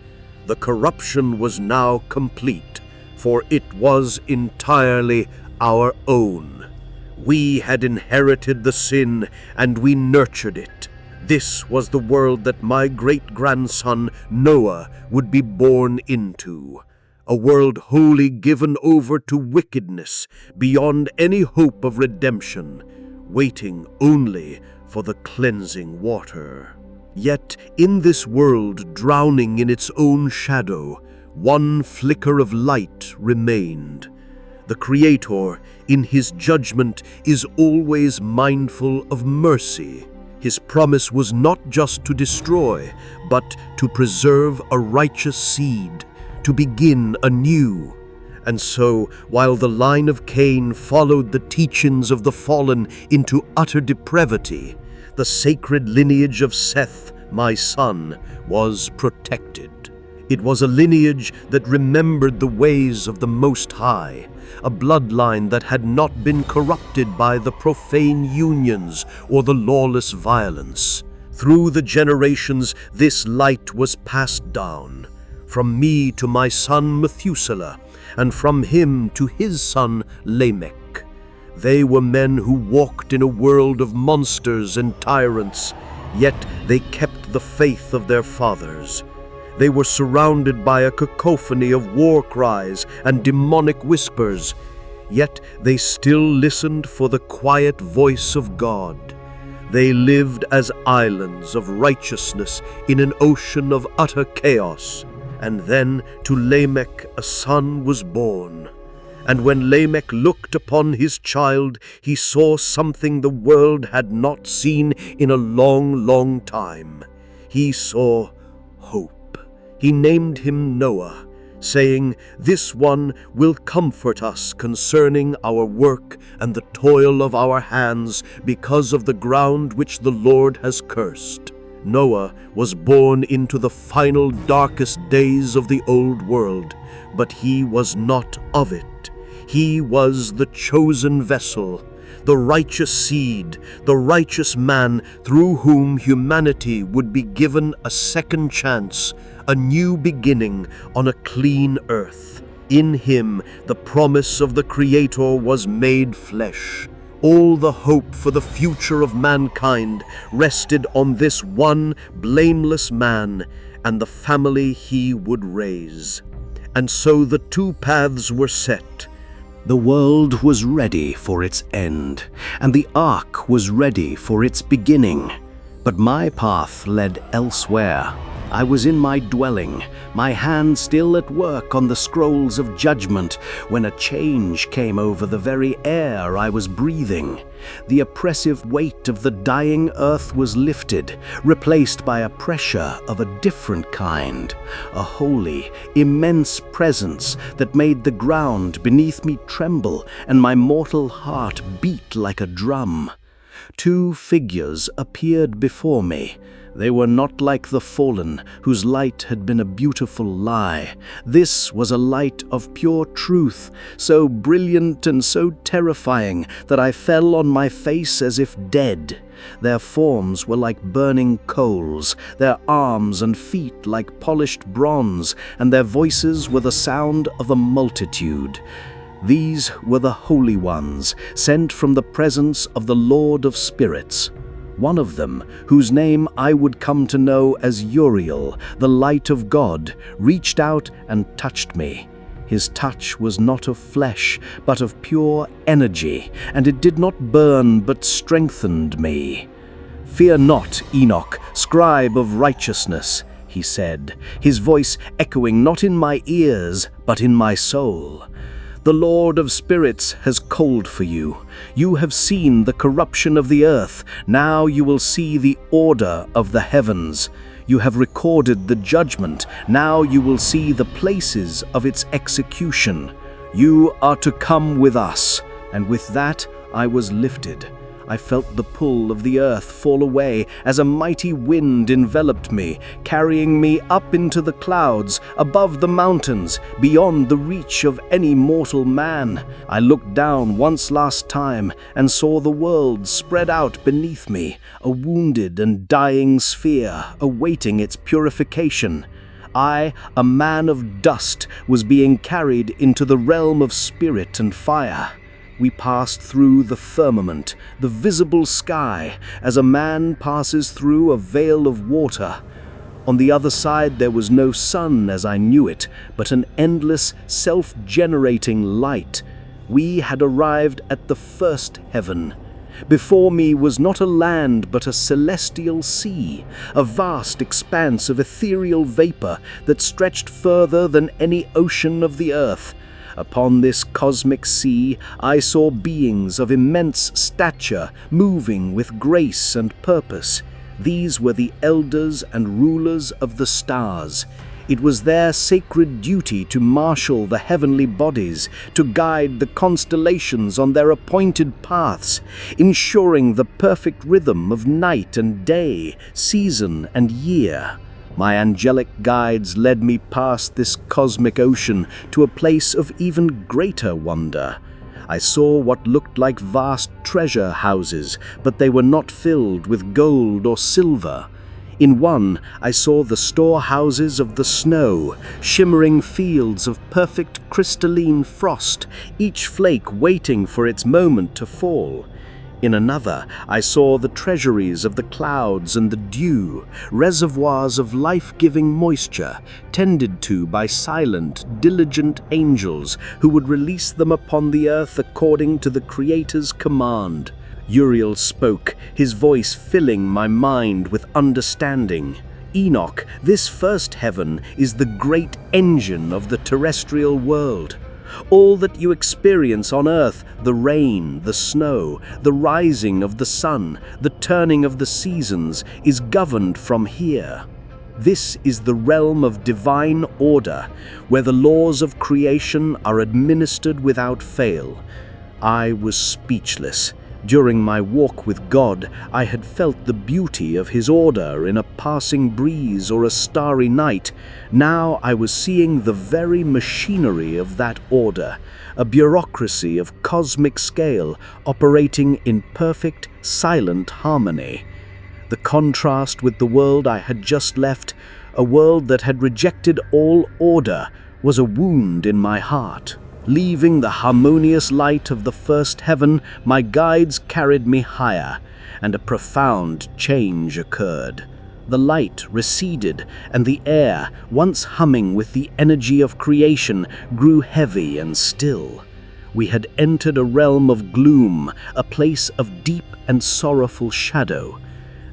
The corruption was now complete, for it was entirely our own. We had inherited the sin, and we nurtured it. This was the world that my great-grandson Noah would be born into. A world wholly given over to wickedness, beyond any hope of redemption, waiting only for the cleansing water. Yet in this world, drowning in its own shadow, one flicker of light remained. The Creator, in his judgment, is always mindful of mercy. His promise was not just to destroy, but to preserve a righteous seed, to begin anew. And so, while the line of Cain followed the teachings of the fallen into utter depravity, the sacred lineage of Seth, my son, was protected. It was a lineage that remembered the ways of the Most High, a bloodline that had not been corrupted by the profane unions or the lawless violence. Through the generations, this light was passed down, from me to my son Methuselah, and from him to his son Lamech. They were men who walked in a world of monsters and tyrants, yet they kept the faith of their fathers. They were surrounded by a cacophony of war cries and demonic whispers, yet they still listened for the quiet voice of God. They lived as islands of righteousness in an ocean of utter chaos. And then to Lamech a son was born. And when Lamech looked upon his child, he saw something the world had not seen in a long, long time. He saw hope. He named him Noah, saying, "This one will comfort us concerning our work and the toil of our hands because of the ground which the Lord has cursed." Noah was born into the final darkest days of the old world, but he was not of it. He was the chosen vessel, the righteous seed, the righteous man through whom humanity would be given a second chance, a new beginning on a clean earth. In him, the promise of the Creator was made flesh. All the hope for the future of mankind rested on this one blameless man and the family he would raise. And so the two paths were set. The world was ready for its end, and the ark was ready for its beginning. But my path led elsewhere. I was in my dwelling, my hand still at work on the scrolls of judgment, when a change came over the very air I was breathing. The oppressive weight of the dying earth was lifted, replaced by a pressure of a different kind, a holy, immense presence that made the ground beneath me tremble and my mortal heart beat like a drum. Two figures appeared before me. They were not like the fallen, whose light had been a beautiful lie. This was a light of pure truth, so brilliant and so terrifying that I fell on my face as if dead. Their forms were like burning coals, their arms and feet like polished bronze, and their voices were the sound of a multitude. These were the holy ones, sent from the presence of the Lord of Spirits. One of them, whose name I would come to know as Uriel, the light of God, reached out and touched me. His touch was not of flesh, but of pure energy, and it did not burn but strengthened me. "Fear not, Enoch, scribe of righteousness," he said, his voice echoing not in my ears, but in my soul. The Lord of spirits has called for you. You have seen the corruption of the earth. Now you will see the order of the heavens. You have recorded the judgment. Now you will see the places of its execution. You are to come with us." And with that I was lifted. I felt the pull of the earth fall away as a mighty wind enveloped me, carrying me up into the clouds, above the mountains, beyond the reach of any mortal man. I looked down once last time and saw the world spread out beneath me, a wounded and dying sphere awaiting its purification. I, a man of dust, was being carried into the realm of spirit and fire. We passed through the firmament, the visible sky, as a man passes through a veil of water. On the other side there was no sun as I knew it, but an endless, self-generating light. We had arrived at the first heaven. Before me was not a land but a celestial sea, a vast expanse of ethereal vapor that stretched further than any ocean of the earth. Upon this cosmic sea, I saw beings of immense stature, moving with grace and purpose. These were the elders and rulers of the stars. It was their sacred duty to marshal the heavenly bodies, to guide the constellations on their appointed paths, ensuring the perfect rhythm of night and day, season and year. My angelic guides led me past this cosmic ocean to a place of even greater wonder. I saw what looked like vast treasure houses, but they were not filled with gold or silver. In one, I saw the storehouses of the snow, shimmering fields of perfect crystalline frost, each flake waiting for its moment to fall. In another, I saw the treasuries of the clouds and the dew, reservoirs of life-giving moisture, tended to by silent, diligent angels who would release them upon the earth according to the Creator's command. Uriel spoke, his voice filling my mind with understanding. "Enoch, this first heaven is the great engine of the terrestrial world. All that you experience on earth, the rain, the snow, the rising of the sun, the turning of the seasons, is governed from here. This is the realm of divine order, where the laws of creation are administered without fail." I was speechless. During my walk with God, I had felt the beauty of His order in a passing breeze or a starry night. Now I was seeing the very machinery of that order, a bureaucracy of cosmic scale operating in perfect, silent harmony. The contrast with the world I had just left, a world that had rejected all order, was a wound in my heart. Leaving the harmonious light of the first heaven, my guides carried me higher, and a profound change occurred. The light receded, and the air, once humming with the energy of creation, grew heavy and still. We had entered a realm of gloom, a place of deep and sorrowful shadow.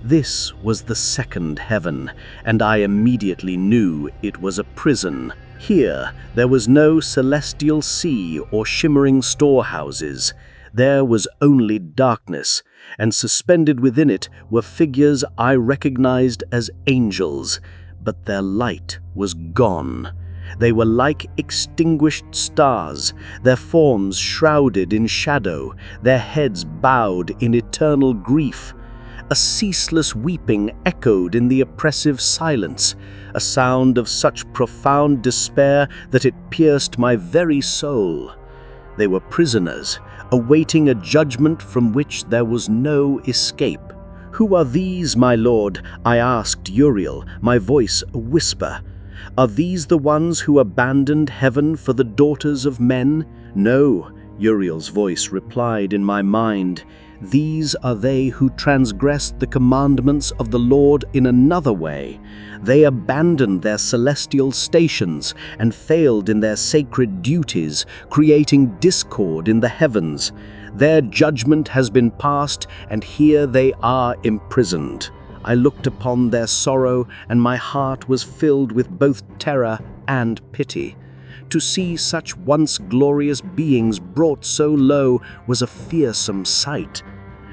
This was the second heaven, and I immediately knew it was a prison. Here, there was no celestial sea or shimmering storehouses. There was only darkness, and suspended within it were figures I recognized as angels, but their light was gone. They were like extinguished stars, their forms shrouded in shadow, their heads bowed in eternal grief. A ceaseless weeping echoed in the oppressive silence, a sound of such profound despair that it pierced my very soul. They were prisoners, awaiting a judgment from which there was no escape. "Who are these, my lord?" I asked Uriel, my voice a whisper. "Are these the ones who abandoned heaven for the daughters of men?" "No," Uriel's voice replied in my mind. "These are they who transgressed the commandments of the Lord in another way. They abandoned their celestial stations and failed in their sacred duties, creating discord in the heavens. Their judgment has been passed, and here they are imprisoned." I looked upon their sorrow, and my heart was filled with both terror and pity. To see such once glorious beings brought so low was a fearsome sight.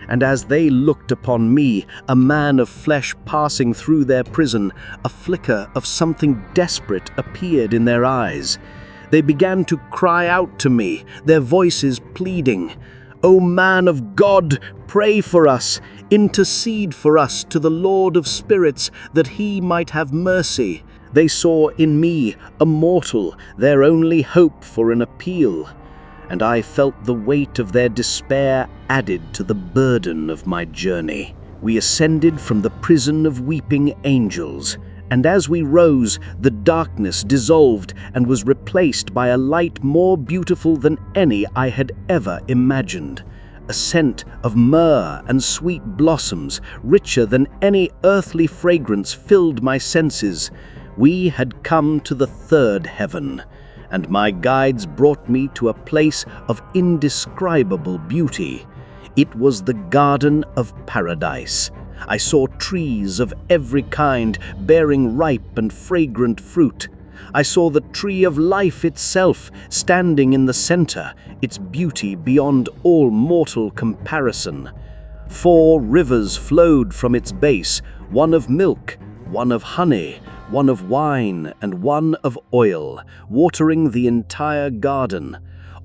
And as they looked upon me, a man of flesh passing through their prison, a flicker of something desperate appeared in their eyes. They began to cry out to me, their voices pleading, "O man of God, pray for us, intercede for us to the Lord of spirits, that he might have mercy." They saw in me a mortal, their only hope for an appeal, and I felt the weight of their despair added to the burden of my journey. We ascended from the prison of weeping angels, and as we rose, the darkness dissolved and was replaced by a light more beautiful than any I had ever imagined. A scent of myrrh and sweet blossoms, richer than any earthly fragrance, filled my senses. We had come to the third heaven, and my guides brought me to a place of indescribable beauty. It was the Garden of Paradise. I saw trees of every kind bearing ripe and fragrant fruit. I saw the tree of life itself standing in the center, its beauty beyond all mortal comparison. 4 rivers flowed from its base, one of milk, one of honey, one of wine, and one of oil, watering the entire garden.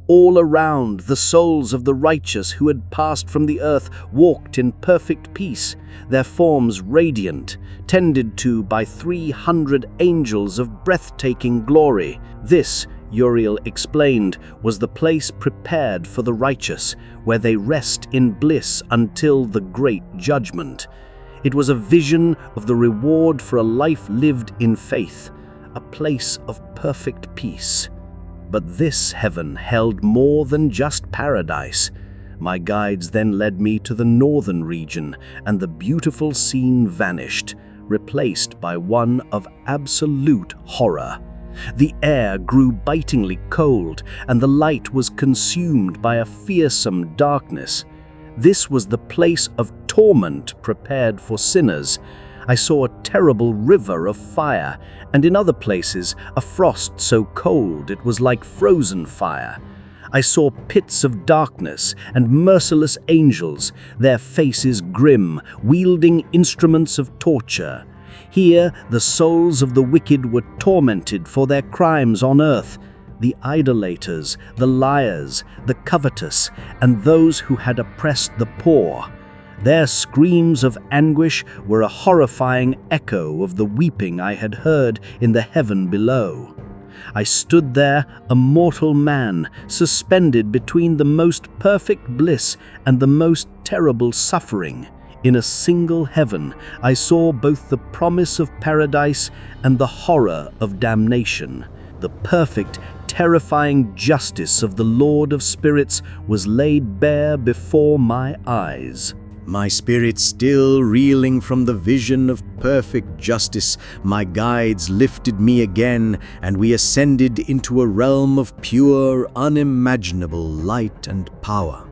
All around, the souls of the righteous who had passed from the earth walked in perfect peace, their forms radiant, tended to by 300 angels of breathtaking glory. This, Uriel explained, was the place prepared for the righteous, where they rest in bliss until the great judgment. It was a vision of the reward for a life lived in faith, a place of perfect peace. But this heaven held more than just paradise. My guides then led me to the northern region, and the beautiful scene vanished, replaced by one of absolute horror. The air grew bitingly cold, and the light was consumed by a fearsome darkness. This was the place of torment prepared for sinners. I saw a terrible river of fire, and in other places a frost so cold it was like frozen fire. I saw pits of darkness and merciless angels, their faces grim, wielding instruments of torture. Here the souls of the wicked were tormented for their crimes on earth. The idolaters, the liars, the covetous, and those who had oppressed the poor. Their screams of anguish were a horrifying echo of the weeping I had heard in the heaven below. I stood there, a mortal man, suspended between the most perfect bliss and the most terrible suffering. In a single heaven, I saw both the promise of paradise and the horror of damnation. The perfect, terrifying justice of the Lord of Spirits was laid bare before my eyes. My spirit still reeling from the vision of perfect justice, my guides lifted me again, and we ascended into a realm of pure, unimaginable light and power.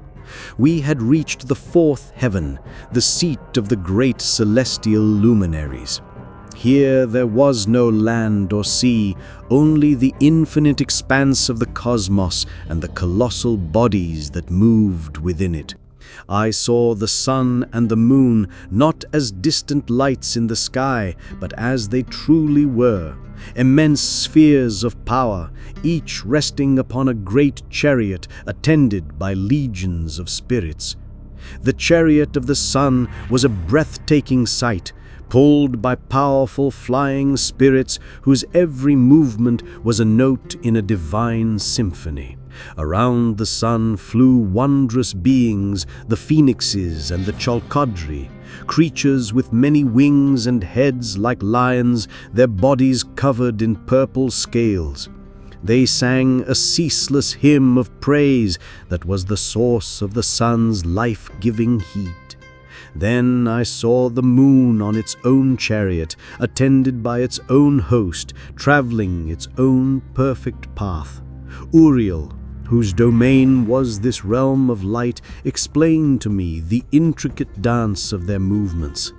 We had reached the 4th heaven, the seat of the great celestial luminaries. Here there was no land or sea, only the infinite expanse of the cosmos and the colossal bodies that moved within it. I saw the sun and the moon not as distant lights in the sky, but as they truly were, immense spheres of power, each resting upon a great chariot attended by legions of spirits. The chariot of the sun was a breathtaking sight, pulled by powerful flying spirits whose every movement was a note in a divine symphony. Around the sun flew wondrous beings, the phoenixes and the chalcodri, creatures with many wings and heads like lions, their bodies covered in purple scales. They sang a ceaseless hymn of praise that was the source of the sun's life-giving heat. Then I saw the moon on its own chariot, attended by its own host, traveling its own perfect path. Uriel, whose domain was this realm of light, explained to me the intricate dance of their movements.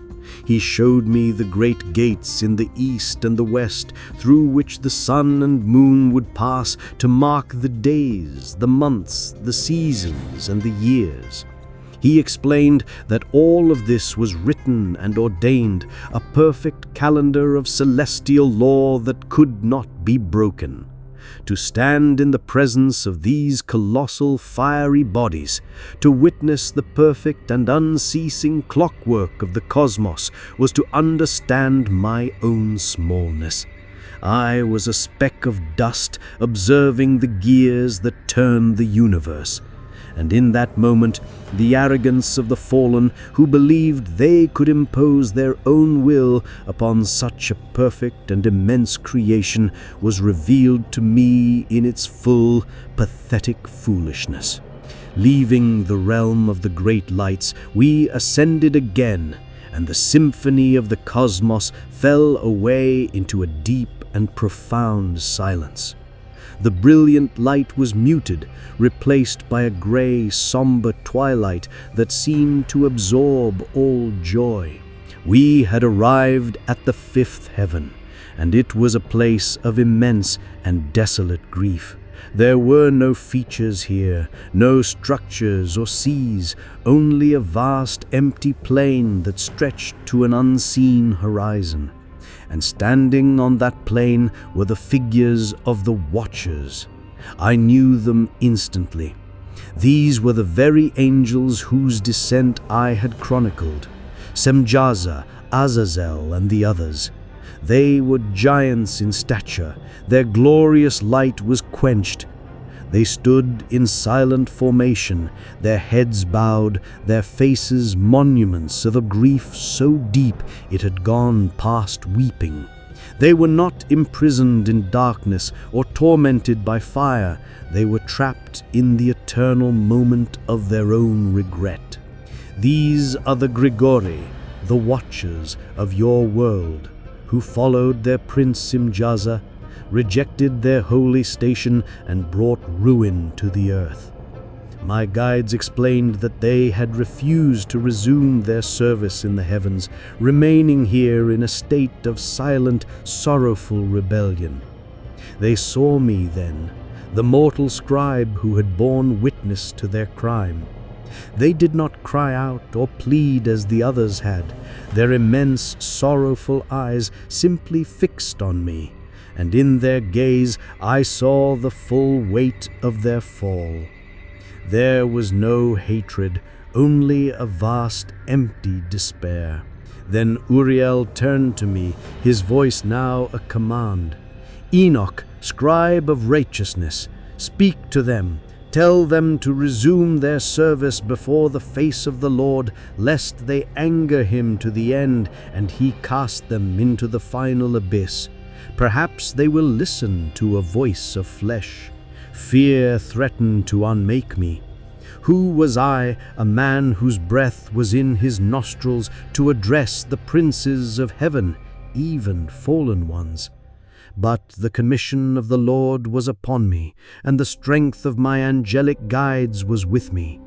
He showed me the great gates in the east and the west, through which the sun and moon would pass to mark the days, the months, the seasons, and the years. He explained that all of this was written and ordained, a perfect calendar of celestial law that could not be broken. To stand in the presence of these colossal fiery bodies, to witness the perfect and unceasing clockwork of the cosmos, was to understand my own smallness. I was a speck of dust observing the gears that turn the universe. And in that moment, the arrogance of the fallen, who believed they could impose their own will upon such a perfect and immense creation, was revealed to me in its full, pathetic foolishness. Leaving the realm of the great lights, we ascended again, and the symphony of the cosmos fell away into a deep and profound silence. The brilliant light was muted, replaced by a gray, somber twilight that seemed to absorb all joy. We had arrived at the fifth heaven, and it was a place of immense and desolate grief. There were no features here, no structures or seas, only a vast empty plain that stretched to an unseen horizon. And standing on that plain were the figures of the Watchers. I knew them instantly. These were the very angels whose descent I had chronicled: Semjaza, Azazel, and the others. They were giants in stature. Their glorious light was quenched. They stood in silent formation, their heads bowed, their faces monuments of a grief so deep it had gone past weeping. They were not imprisoned in darkness or tormented by fire. They were trapped in the eternal moment of their own regret. These are the Grigori, the Watchers of your world, who followed their prince Semjaza, rejected their holy station, and brought ruin to the earth. My guides explained that they had refused to resume their service in the heavens, remaining here in a state of silent, sorrowful rebellion. They saw me then, the mortal scribe who had borne witness to their crime. They did not cry out or plead as the others had. Their immense, sorrowful eyes simply fixed on me, and in their gaze I saw the full weight of their fall. There was no hatred, only a vast, empty despair. Then Uriel turned to me, his voice now a command. "Enoch, scribe of righteousness, speak to them. Tell them to resume their service before the face of the Lord, lest they anger him to the end and he cast them into the final abyss. Perhaps they will listen to a voice of flesh. Fear threatened to unmake me. Who was I, a man whose breath was in his nostrils, to address the princes of heaven, even fallen ones? But the commission of the Lord was upon me, and the strength of my angelic guides was with me.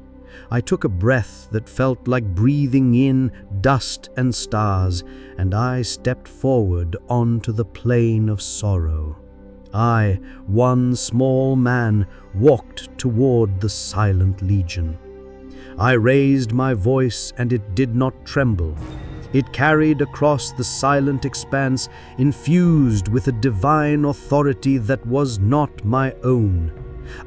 I took a breath that felt like breathing in dust and stars, and I stepped forward onto the plain of sorrow. I, one small man, walked toward the silent legion. I raised my voice, and it did not tremble. It carried across the silent expanse, infused with a divine authority that was not my own.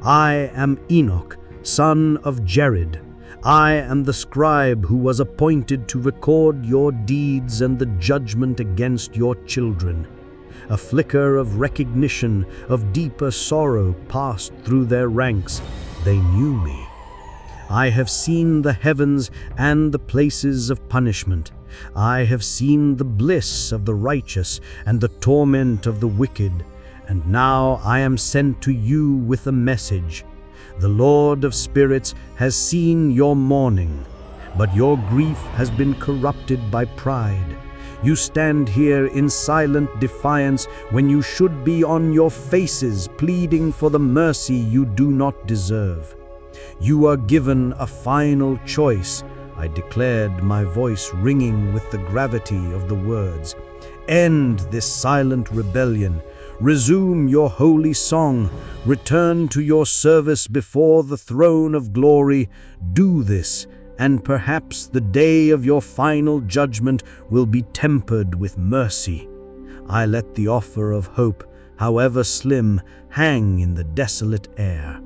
I am Enoch, son of Jared. I am the scribe who was appointed to record your deeds and the judgment against your children. A flicker of recognition, of deeper sorrow passed through their ranks. They knew me. I have seen the heavens and the places of punishment. I have seen the bliss of the righteous and the torment of the wicked. And now I am sent to you with a message. The Lord of spirits has seen your mourning, but your grief has been corrupted by pride. You stand here in silent defiance when you should be on your faces pleading for the mercy you do not deserve. You are given a final choice, I declared, my voice ringing with the gravity of the words. End this silent rebellion. Resume your holy song. Return to your service before the throne of glory. Do this, and perhaps the day of your final judgment will be tempered with mercy. I let the offer of hope, however slim, hang in the desolate air.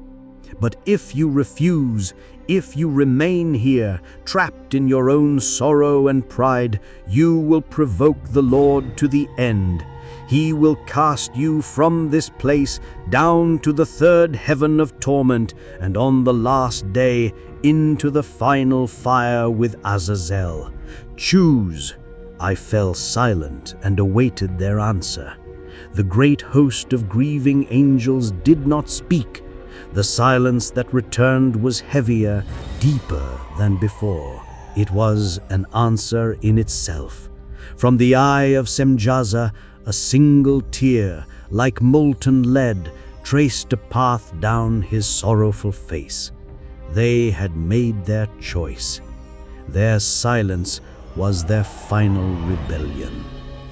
But if you refuse, if you remain here, trapped in your own sorrow and pride, you will provoke the Lord to the end. He will cast you from this place down to the third heaven of torment, and on the last day into the final fire with Azazel. Choose. I fell silent and awaited their answer. The great host of grieving angels did not speak. The silence that returned was heavier, deeper than before. It was an answer in itself. From the eye of Semjaza, a single tear, like molten lead, traced a path down his sorrowful face. They had made their choice. Their silence was their final rebellion.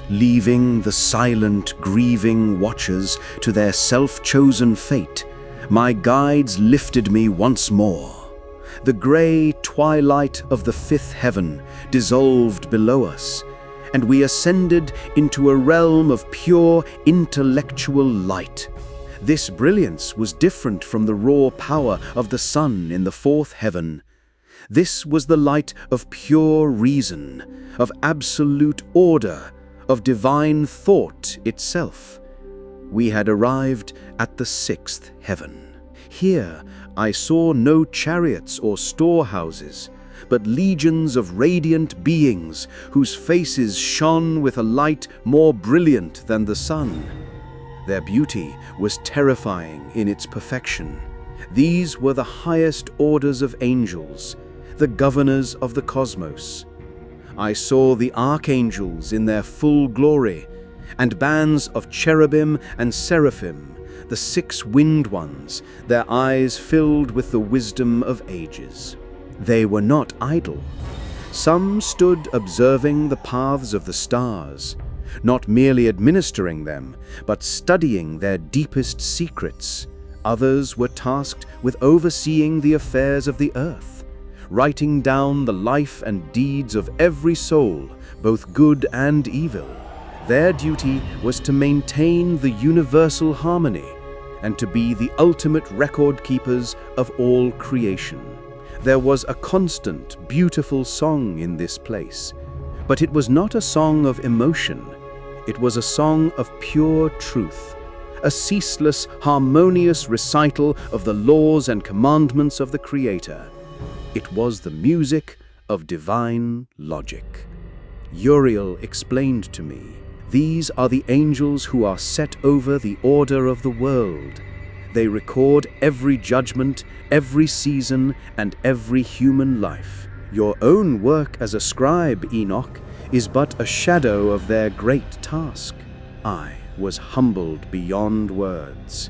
Leaving the silent, grieving watchers to their self-chosen fate, my guides lifted me once more. The grey twilight of the fifth heaven dissolved below us, and we ascended into a realm of pure intellectual light. This brilliance was different from the raw power of the sun in the fourth heaven. This was the light of pure reason, of absolute order, of divine thought itself. We had arrived at the sixth heaven. Here I saw no chariots or storehouses, but legions of radiant beings whose faces shone with a light more brilliant than the sun. Their beauty was terrifying in its perfection. These were the highest orders of angels, the governors of the cosmos. I saw the archangels in their full glory, and bands of cherubim and seraphim, the six winged ones, their eyes filled with the wisdom of ages. They were not idle. Some stood observing the paths of the stars, not merely administering them, but studying their deepest secrets. Others were tasked with overseeing the affairs of the earth, writing down the life and deeds of every soul, both good and evil. Their duty was to maintain the universal harmony and to be the ultimate record keepers of all creation. There was a constant, beautiful song in this place, but it was not a song of emotion. It was a song of pure truth, a ceaseless, harmonious recital of the laws and commandments of the Creator. It was the music of divine logic. Uriel explained to me, "These are the angels who are set over the order of the world. They record every judgment, every season, and every human life. Your own work as a scribe, Enoch, is but a shadow of their great task." I was humbled beyond words.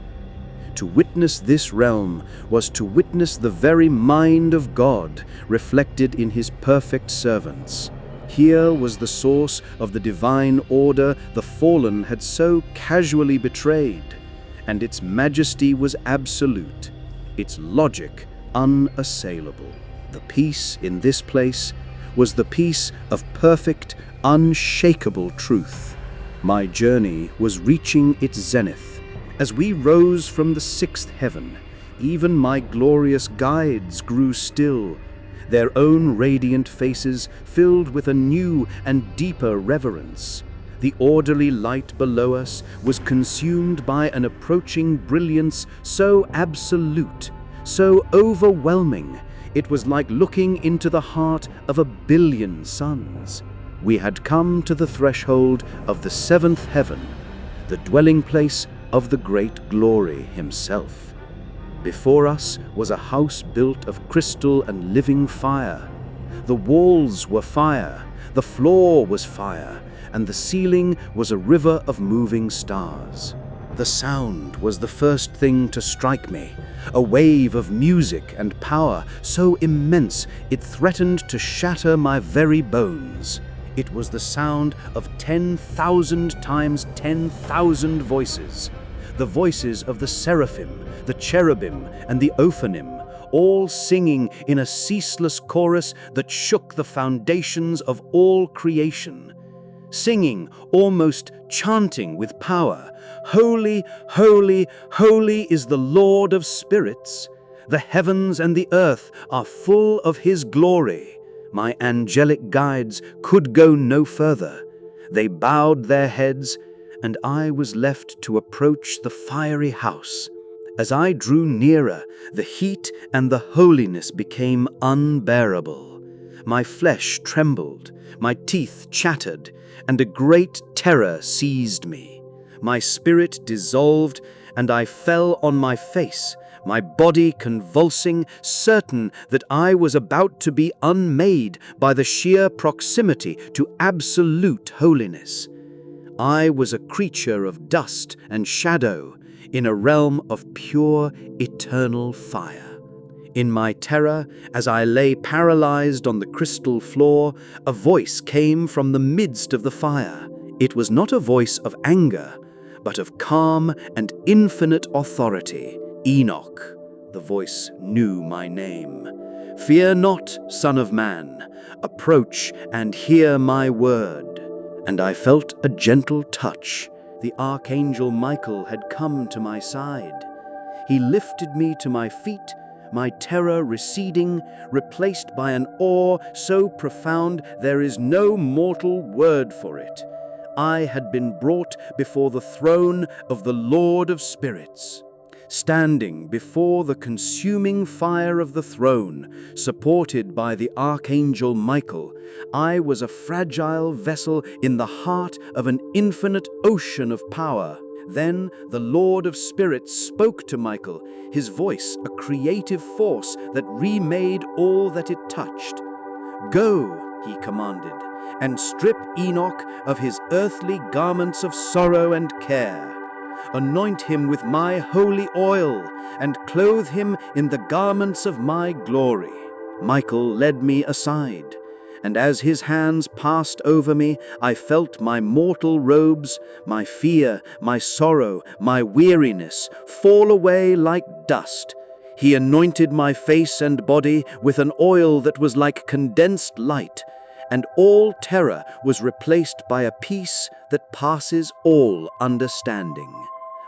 To witness this realm was to witness the very mind of God reflected in His perfect servants. Here was the source of the divine order the fallen had so casually betrayed, and its majesty was absolute, its logic unassailable. The peace in this place was the peace of perfect, unshakable truth. My journey was reaching its zenith. As we rose from the sixth heaven, even my glorious guides grew still, their own radiant faces filled with a new and deeper reverence. The orderly light below us was consumed by an approaching brilliance so absolute, so overwhelming, it was like looking into the heart of 1,000,000,000 suns. We had come to the threshold of the seventh heaven, the dwelling place of the great glory Himself. Before us was a house built of crystal and living fire. The walls were fire, the floor was fire, and the ceiling was a river of moving stars. The sound was the first thing to strike me, a wave of music and power so immense it threatened to shatter my very bones. It was the sound of 10,000 times 10,000 voices. The voices of the seraphim, the cherubim, and the ophanim, all singing in a ceaseless chorus that shook the foundations of all creation. Singing, almost chanting with power, "Holy, holy, holy is the Lord of spirits. The heavens and the earth are full of his glory." My angelic guides could go no further. They bowed their heads, and I was left to approach the fiery house. As I drew nearer, the heat and the holiness became unbearable. My flesh trembled, my teeth chattered, and a great terror seized me. My spirit dissolved, and I fell on my face, my body convulsing, certain that I was about to be unmade by the sheer proximity to absolute holiness. I was a creature of dust and shadow in a realm of pure, eternal fire. In my terror, as I lay paralyzed on the crystal floor, a voice came from the midst of the fire. It was not a voice of anger, but of calm and infinite authority. Enoch. The voice knew my name. "Fear not, Son of Man. Approach and hear my word." And I felt a gentle touch. The Archangel Michael had come to my side. He lifted me to my feet, my terror receding, replaced by an awe so profound there is no mortal word for it. I had been brought before the throne of the Lord of Spirits. Standing before the consuming fire of the throne, supported by the Archangel Michael, I was a fragile vessel in the heart of an infinite ocean of power. Then the Lord of Spirits spoke to Michael, his voice a creative force that remade all that it touched. "Go," he commanded, "and strip Enoch of his earthly garments of sorrow and care. Anoint him with my holy oil, and clothe him in the garments of my glory." Michael led me aside, and as his hands passed over me, I felt my mortal robes, my fear, my sorrow, my weariness fall away like dust. He anointed my face and body with an oil that was like condensed light, and all terror was replaced by a peace that passes all understanding.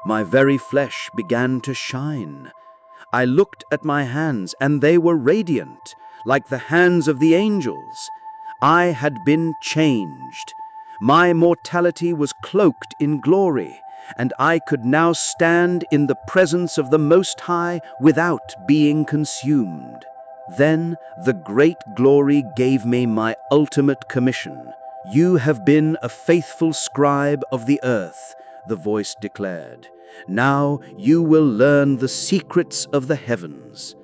My very flesh began to shine. I looked at my hands, and they were radiant, like the hands of the angels. I had been changed. My mortality was cloaked in glory, and I could now stand in the presence of the Most High without being consumed. Then the great glory gave me my ultimate commission. "You have been a faithful scribe of the earth," the voice declared. "Now you will learn the secrets of the heavens."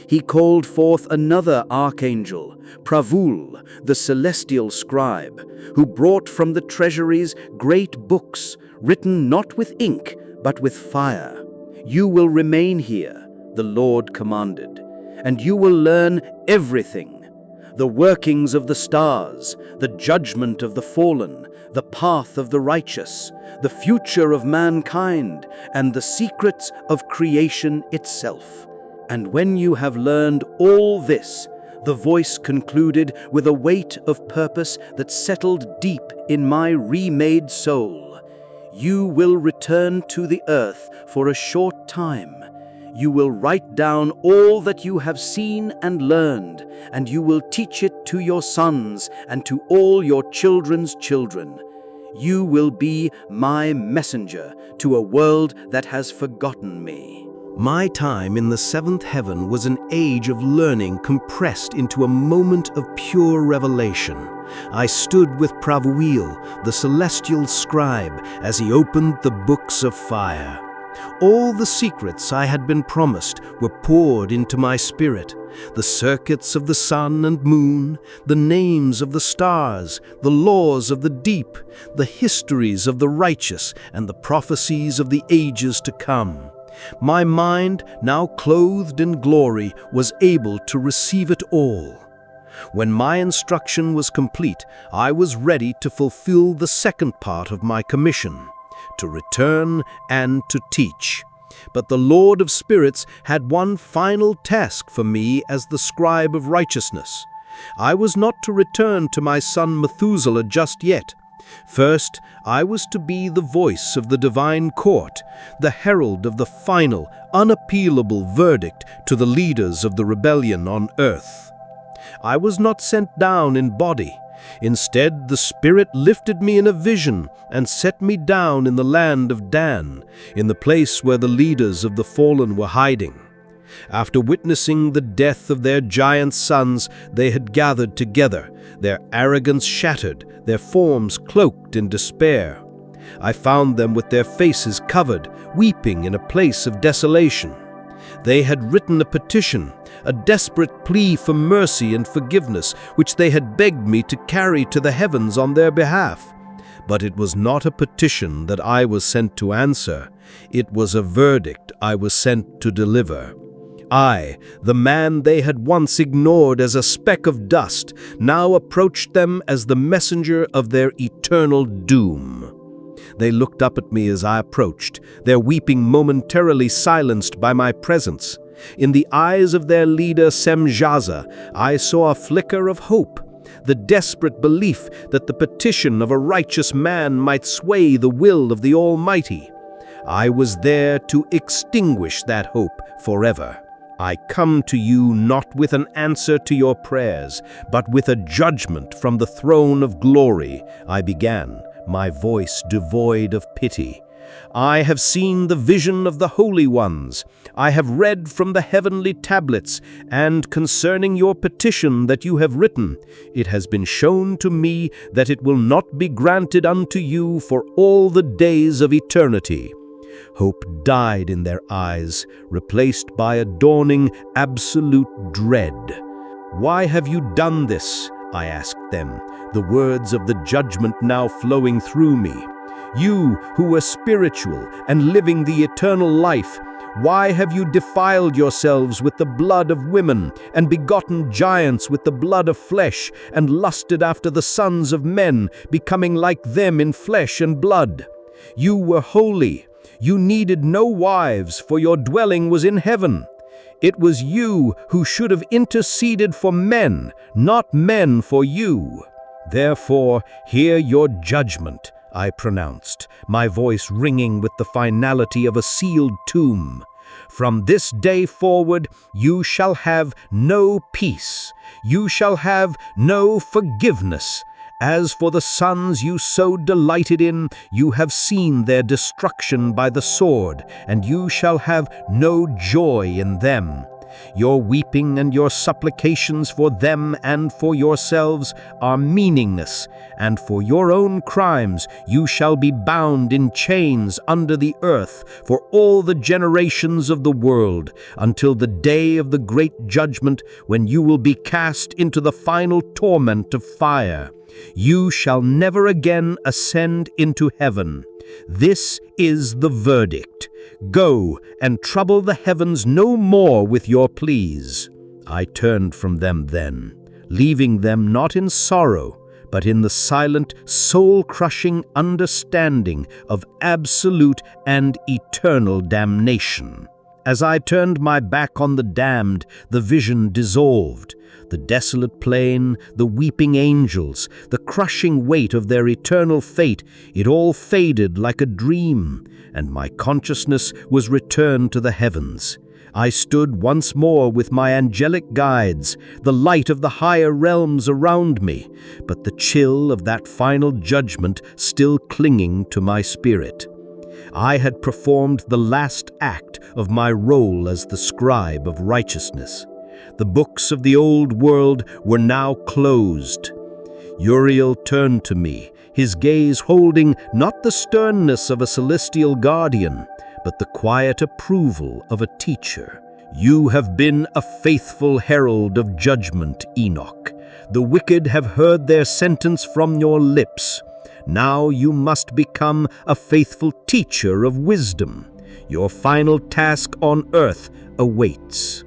He called forth another archangel, Pravul, the celestial scribe, who brought from the treasuries great books, written not with ink, but with fire. "You will remain here," the Lord commanded, "and you will learn everything: the workings of the stars, the judgment of the fallen, the path of the righteous, the future of mankind, and the secrets of creation itself. And when you have learned all this," the voice concluded with a weight of purpose that settled deep in my remade soul, "you will return to the earth for a short time. You will write down all that you have seen and learned, and you will teach it to your sons and to all your children's children. You will be my messenger to a world that has forgotten me." My time in the seventh heaven was an age of learning compressed into a moment of pure revelation. I stood with Pravuil, the celestial scribe, as he opened the books of fire. All the secrets I had been promised were poured into my spirit. The circuits of the sun and moon, the names of the stars, the laws of the deep, the histories of the righteous, and the prophecies of the ages to come. My mind, now clothed in glory, was able to receive it all. When my instruction was complete, I was ready to fulfill the second part of my commission, to return and to teach. But the Lord of Spirits had one final task for me as the scribe of righteousness. I was not to return to my son Methuselah just yet. First, I was to be the voice of the divine court, the herald of the final, unappealable verdict to the leaders of the rebellion on earth. I was not sent down in body. Instead, the Spirit lifted me in a vision and set me down in the land of Dan, in the place where the leaders of the fallen were hiding. After witnessing the death of their giant sons, they had gathered together, their arrogance shattered, their forms cloaked in despair. I found them with their faces covered, weeping in a place of desolation. They had written a petition, a desperate plea for mercy and forgiveness, which they had begged me to carry to the heavens on their behalf. But it was not a petition that I was sent to answer. It was a verdict I was sent to deliver. I, the man they had once ignored as a speck of dust, now approached them as the messenger of their eternal doom. They looked up at me as I approached, their weeping momentarily silenced by my presence. In the eyes of their leader Semjaza, I saw a flicker of hope, the desperate belief that the petition of a righteous man might sway the will of the Almighty. I was there to extinguish that hope forever. I come to you not with an answer to your prayers, but with a judgment from the throne of glory, I began, my voice devoid of pity. I have seen the vision of the holy ones. I have read from the heavenly tablets, and concerning your petition that you have written, it has been shown to me that it will not be granted unto you for all the days of eternity. Hope died in their eyes, replaced by a dawning, absolute dread. Why have you done this? I asked them, the words of the judgment now flowing through me. You who were spiritual and living the eternal life, why have you defiled yourselves with the blood of women, and begotten giants with the blood of flesh, and lusted after the sons of men, becoming like them in flesh and blood? You were holy. You needed no wives, for your dwelling was in heaven. It was you who should have interceded for men, not men for you. Therefore, hear your judgment, I pronounced, my voice ringing with the finality of a sealed tomb. From this day forward, you shall have no peace. You shall have no forgiveness. As for the sons you so delighted in, you have seen their destruction by the sword, and you shall have no joy in them. Your weeping and your supplications for them and for yourselves are meaningless, and for your own crimes you shall be bound in chains under the earth for all the generations of the world, until the day of the great judgment, when you will be cast into the final torment of fire. You shall never again ascend into heaven. This is the verdict. Go and trouble the heavens no more with your pleas. I turned from them then, leaving them not in sorrow, but in the silent, soul-crushing understanding of absolute and eternal damnation. As I turned my back on the damned, the vision dissolved. The desolate plain, the weeping angels, the crushing weight of their eternal fate, it all faded like a dream, and my consciousness was returned to the heavens. I stood once more with my angelic guides, the light of the higher realms around me, but the chill of that final judgment still clinging to my spirit. I had performed the last act of my role as the scribe of righteousness. The books of the old world were now closed. Uriel turned to me, his gaze holding not the sternness of a celestial guardian, but the quiet approval of a teacher. You have been a faithful herald of judgment, Enoch. The wicked have heard their sentence from your lips. Now you must become a faithful teacher of wisdom. Your final task on earth awaits.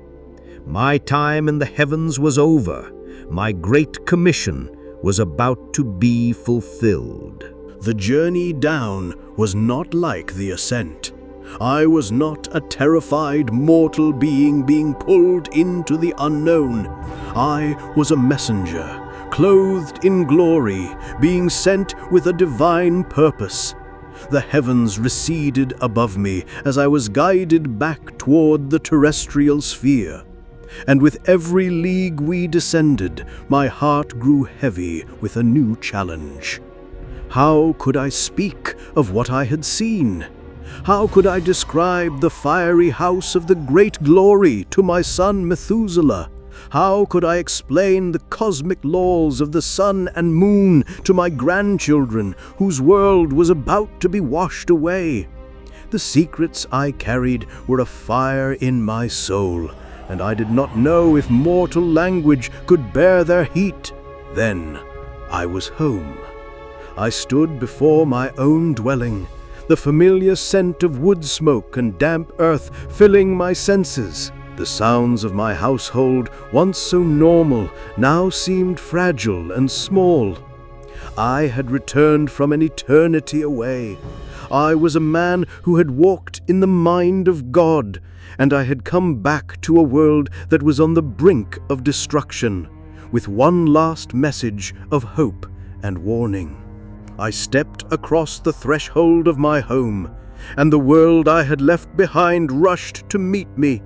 My time in the heavens was over. My great commission was about to be fulfilled. The journey down was not like the ascent. I was not a terrified mortal being pulled into the unknown. I was a messenger, clothed in glory, being sent with a divine purpose. The heavens receded above me as I was guided back toward the terrestrial sphere. And with every league we descended, my heart grew heavy with a new challenge. How could I speak of what I had seen? How could I describe the fiery house of the great glory to my son Methuselah? How could I explain the cosmic laws of the sun and moon to my grandchildren, whose world was about to be washed away? The secrets I carried were a fire in my soul, and I did not know if mortal language could bear their heat. Then I was home. I stood before my own dwelling, the familiar scent of wood smoke and damp earth filling my senses. The sounds of my household, once so normal, now seemed fragile and small. I had returned from an eternity away. I was a man who had walked in the mind of God, and I had come back to a world that was on the brink of destruction, with one last message of hope and warning. I stepped across the threshold of my home, and the world I had left behind rushed to meet me.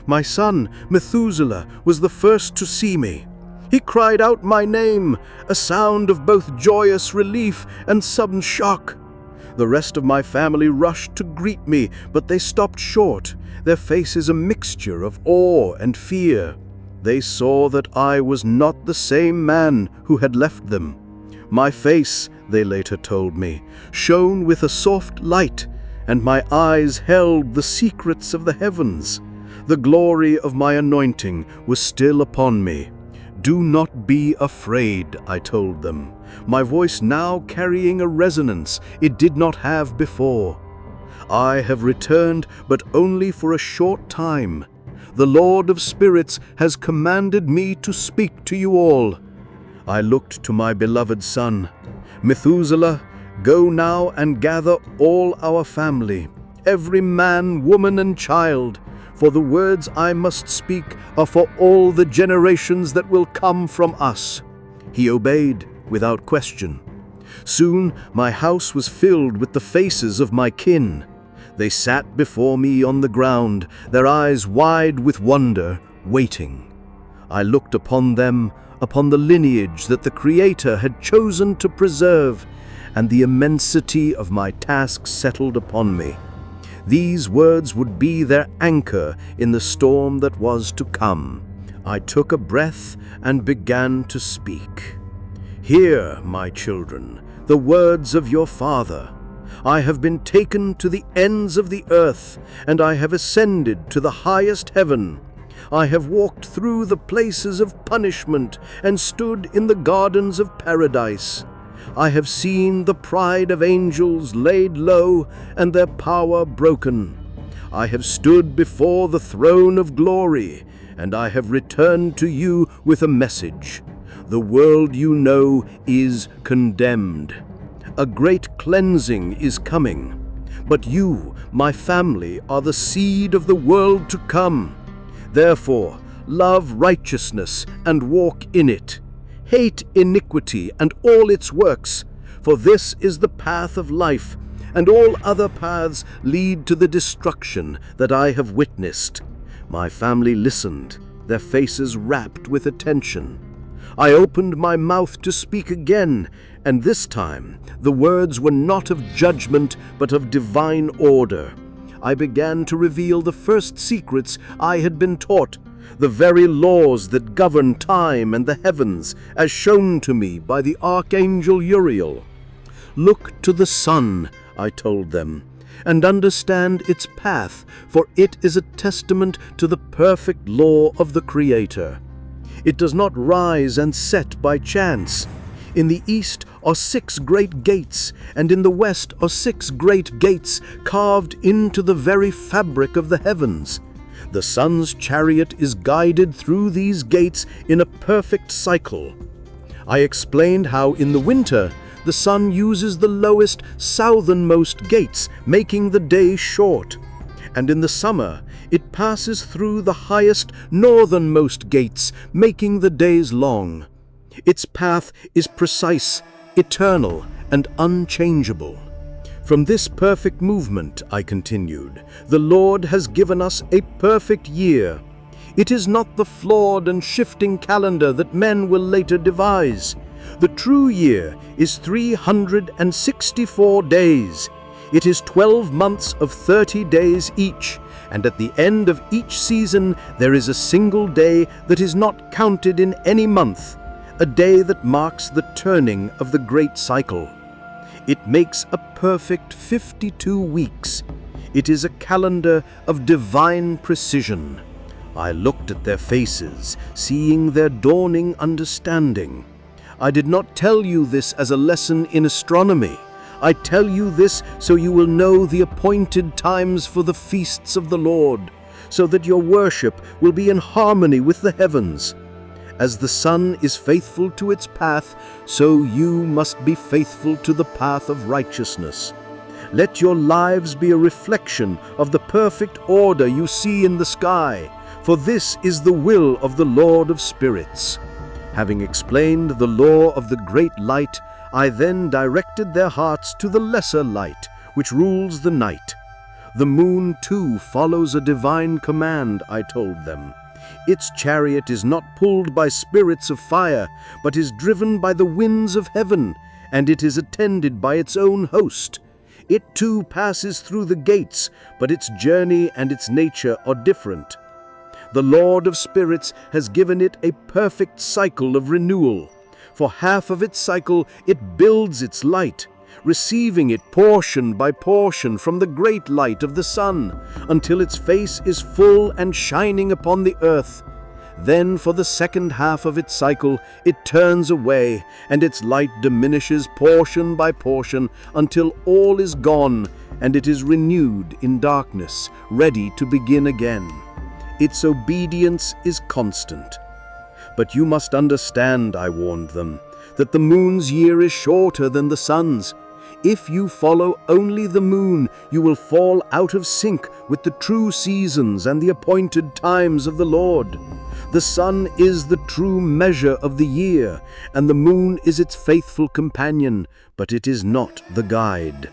My son, Methuselah, was the first to see me. He cried out my name, a sound of both joyous relief and sudden shock. The rest of my family rushed to greet me, but they stopped short, their faces a mixture of awe and fear. They saw that I was not the same man who had left them. My face, they later told me, shone with a soft light, and my eyes held the secrets of the heavens. The glory of my anointing was still upon me. Do not be afraid, I told them, my voice now carrying a resonance it did not have before. I have returned, but only for a short time. The Lord of Spirits has commanded me to speak to you all. I looked to my beloved son. Methuselah, go now and gather all our family, every man, woman, and child, for the words I must speak are for all the generations that will come from us. He obeyed without question. Soon my house was filled with the faces of my kin. They sat before me on the ground, their eyes wide with wonder, waiting. I looked upon them, upon the lineage that the Creator had chosen to preserve, and the immensity of my task settled upon me. These words would be their anchor in the storm that was to come. I took a breath and began to speak. Hear, my children, the words of your Father. I have been taken to the ends of the earth, and I have ascended to the highest heaven. I have walked through the places of punishment and stood in the gardens of paradise. I have seen the pride of angels laid low and their power broken. I have stood before the throne of glory, and I have returned to you with a message. The world you know is condemned. A great cleansing is coming. But you, my family, are the seed of the world to come. Therefore, love righteousness and walk in it. Hate iniquity and all its works, for this is the path of life, and all other paths lead to the destruction that I have witnessed. My family listened, their faces rapt with attention. I opened my mouth to speak again, and this time the words were not of judgment but of divine order. I began to reveal the first secrets I had been taught, the very laws that govern time and the heavens, as shown to me by the archangel Uriel. Look to the sun, I told them, and understand its path, for it is a testament to the perfect law of the Creator. It does not rise and set by chance. In the east are 6 great gates, and in the west are 6 great gates carved into the very fabric of the heavens. The sun's chariot is guided through these gates in a perfect cycle. I explained how in the winter the sun uses the lowest southernmost gates, making the day short, and in the summer it passes through the highest northernmost gates, making the days long. Its path is precise, eternal, and unchangeable. From this perfect movement, I continued, the Lord has given us a perfect year. It is not the flawed and shifting calendar that men will later devise. The true year is 364 days. It is 12 months of 30 days each, and at the end of each season there is a single day that is not counted in any month, a day that marks the turning of the great cycle. It makes a perfect 52 weeks. It is a calendar of divine precision. I looked at their faces, seeing their dawning understanding. I did not tell you this as a lesson in astronomy. I tell you this so you will know the appointed times for the feasts of the Lord, so that your worship will be in harmony with the heavens. As the sun is faithful to its path, so you must be faithful to the path of righteousness. Let your lives be a reflection of the perfect order you see in the sky, for this is the will of the Lord of spirits. Having explained the law of the great light, I then directed their hearts to the lesser light, which rules the night. The moon too follows a divine command, I told them. Its chariot is not pulled by spirits of fire, but is driven by the winds of heaven, and it is attended by its own host. It too passes through the gates, but its journey and its nature are different. The Lord of spirits has given it a perfect cycle of renewal. For half of its cycle it builds its light, receiving it portion by portion from the great light of the sun, until its face is full and shining upon the earth. Then for the second half of its cycle it turns away, and its light diminishes portion by portion until all is gone, and it is renewed in darkness, ready to begin again. Its obedience is constant. But you must understand, I warned them, that the moon's year is shorter than the sun's. If you follow only the moon, you will fall out of sync with the true seasons and the appointed times of the Lord. The sun is the true measure of the year, and the moon is its faithful companion, but it is not the guide.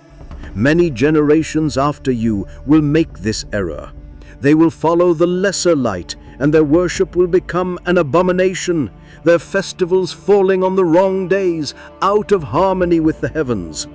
Many generations after you will make this error. They will follow the lesser light, and their worship will become an abomination, their festivals falling on the wrong days, out of harmony with the heavens.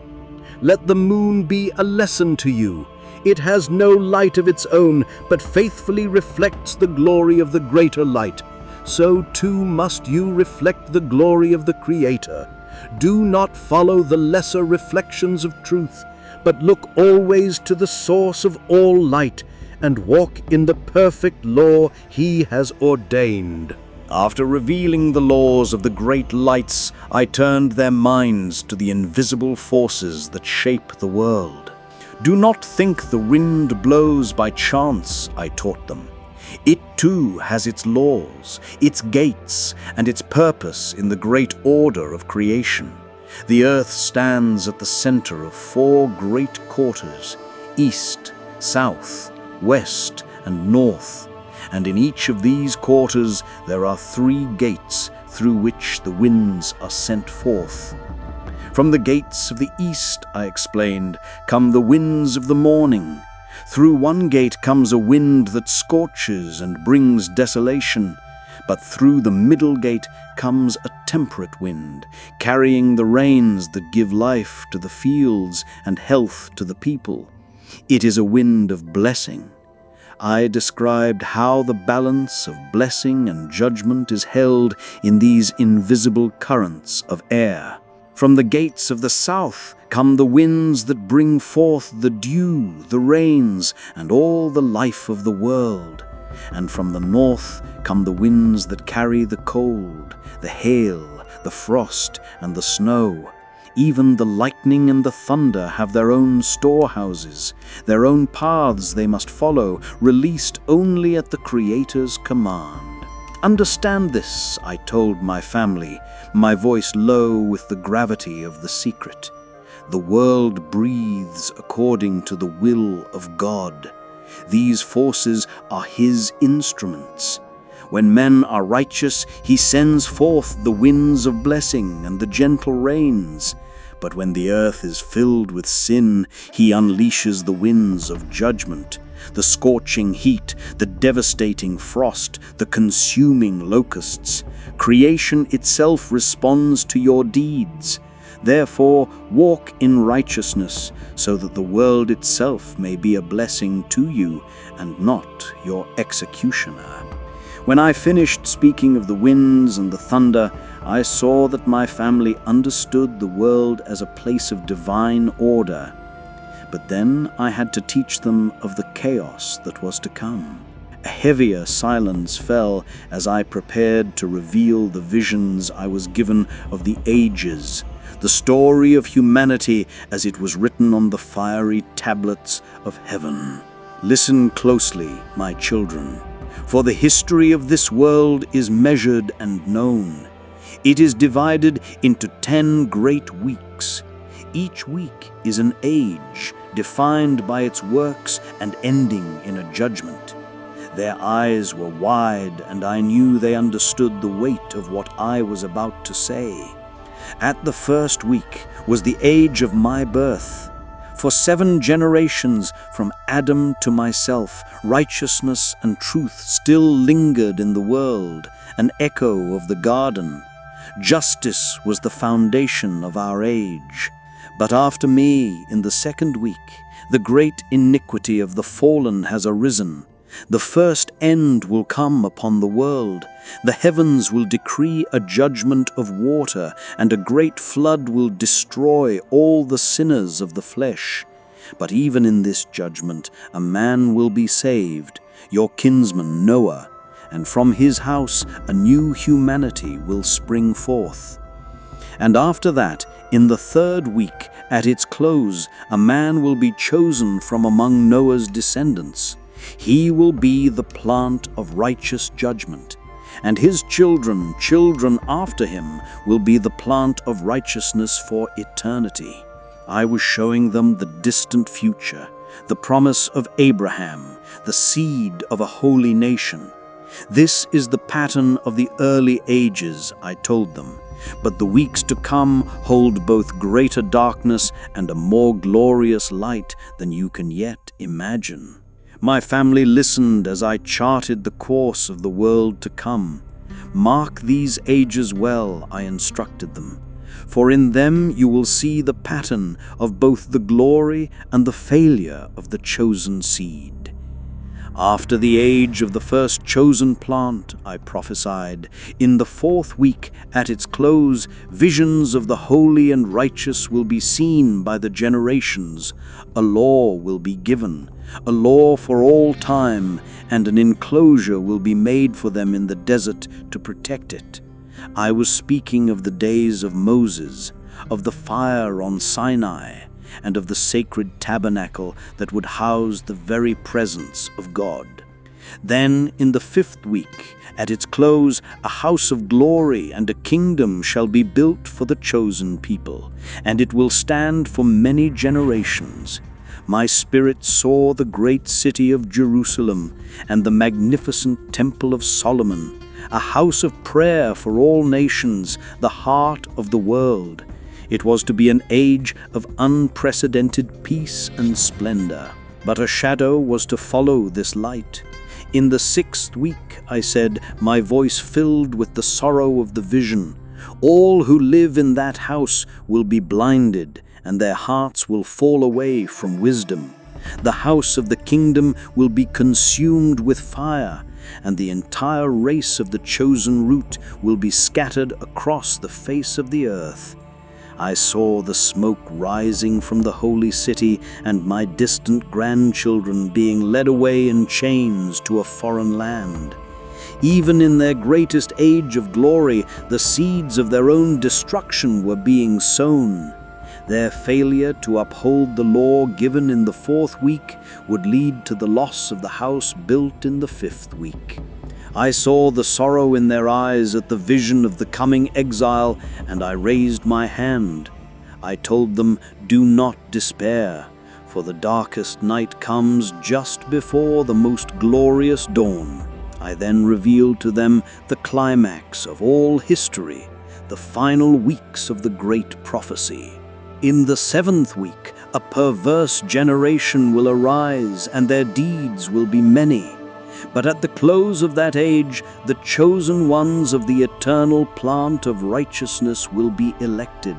Let the moon be a lesson to you. It has no light of its own, but faithfully reflects the glory of the greater light. So too must you reflect the glory of the Creator. Do not follow the lesser reflections of truth, but look always to the source of all light, and walk in the perfect law He has ordained. After revealing the laws of the great lights, I turned their minds to the invisible forces that shape the world. Do not think the wind blows by chance, I taught them. It too has its laws, its gates, and its purpose in the great order of creation. The earth stands at the center of 4 great quarters, east, south, west, and north. And in each of these quarters there are 3 gates through which the winds are sent forth. From the gates of the east, I explained, come the winds of the morning. Through one gate comes a wind that scorches and brings desolation, but through the middle gate comes a temperate wind, carrying the rains that give life to the fields and health to the people. It is a wind of blessing. I described how the balance of blessing and judgment is held in these invisible currents of air. From the gates of the south come the winds that bring forth the dew, the rains, and all the life of the world. And from the north come the winds that carry the cold, the hail, the frost, and the snow. Even the lightning and the thunder have their own storehouses, their own paths they must follow, released only at the Creator's command. Understand this, I told my family, my voice low with the gravity of the secret. The world breathes according to the will of God. These forces are His instruments. When men are righteous, He sends forth the winds of blessing and the gentle rains. But when the earth is filled with sin, He unleashes the winds of judgment, the scorching heat, the devastating frost, the consuming locusts. Creation itself responds to your deeds. Therefore, walk in righteousness, so that the world itself may be a blessing to you and not your executioner. When I finished speaking of the winds and the thunder, I saw that my family understood the world as a place of divine order. But then I had to teach them of the chaos that was to come. A heavier silence fell as I prepared to reveal the visions I was given of the ages, the story of humanity as it was written on the fiery tablets of heaven. Listen closely, my children, for the history of this world is measured and known. It is divided into 10 great weeks. Each week is an age, defined by its works and ending in a judgment. Their eyes were wide, and I knew they understood the weight of what I was about to say. At the first week was the age of my birth. For 7 generations, from Adam to myself, righteousness and truth still lingered in the world, an echo of the garden. Justice was the foundation of our age. But after me, in the second week, the great iniquity of the fallen has arisen. The first end will come upon the world. The heavens will decree a judgment of water, and a great flood will destroy all the sinners of the flesh. But even in this judgment, a man will be saved, your kinsman Noah, and from his house a new humanity will spring forth. And after that, in the third week, at its close, a man will be chosen from among Noah's descendants. He will be the plant of righteous judgment, and his children after him will be the plant of righteousness for eternity. I was showing them the distant future, the promise of Abraham, the seed of a holy nation. This is the pattern of the early ages, I told them, but the weeks to come hold both greater darkness and a more glorious light than you can yet imagine. My family listened as I charted the course of the world to come. Mark these ages well, I instructed them, for in them you will see the pattern of both the glory and the failure of the chosen seed. After the age of the first chosen plant, I prophesied, in the 4th week at its close, visions of the holy and righteous will be seen by the generations. A law will be given, a law for all time, and an enclosure will be made for them in the desert to protect it. I was speaking of the days of Moses, of the fire on Sinai, and of the sacred tabernacle that would house the very presence of God. Then, in the 5th week, at its close, a house of glory and a kingdom shall be built for the chosen people, and it will stand for many generations. My spirit saw the great city of Jerusalem and the magnificent temple of Solomon, a house of prayer for all nations, the heart of the world. It was to be an age of unprecedented peace and splendor. But a shadow was to follow this light. In the 6th week, I said, my voice filled with the sorrow of the vision. All who live in that house will be blinded, and their hearts will fall away from wisdom. The house of the kingdom will be consumed with fire, and the entire race of the chosen root will be scattered across the face of the earth. I saw the smoke rising from the holy city and my distant grandchildren being led away in chains to a foreign land. Even in their greatest age of glory, the seeds of their own destruction were being sown. Their failure to uphold the law given in the 4th week would lead to the loss of the house built in the 5th week. I saw the sorrow in their eyes at the vision of the coming exile, and I raised my hand. I told them, "Do not despair, for the darkest night comes just before the most glorious dawn." I then revealed to them the climax of all history, the final weeks of the great prophecy. In the 7th week, a perverse generation will arise, and their deeds will be many. But at the close of that age, the chosen ones of the eternal plant of righteousness will be elected,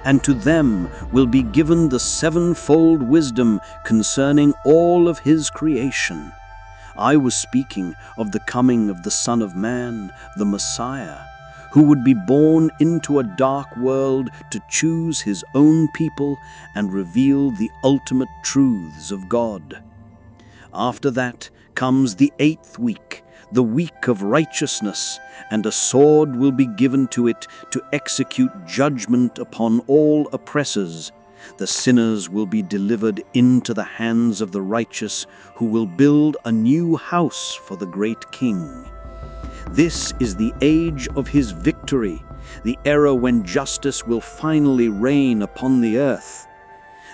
and to them will be given the 7-fold wisdom concerning all of his creation. I was speaking of the coming of the Son of Man, the Messiah, who would be born into a dark world to choose his own people and reveal the ultimate truths of God. After that comes the 8th week, the week of righteousness, and a sword will be given to it to execute judgment upon all oppressors. The sinners will be delivered into the hands of the righteous, who will build a new house for the great King. This is the age of his victory, the era when justice will finally reign upon the earth.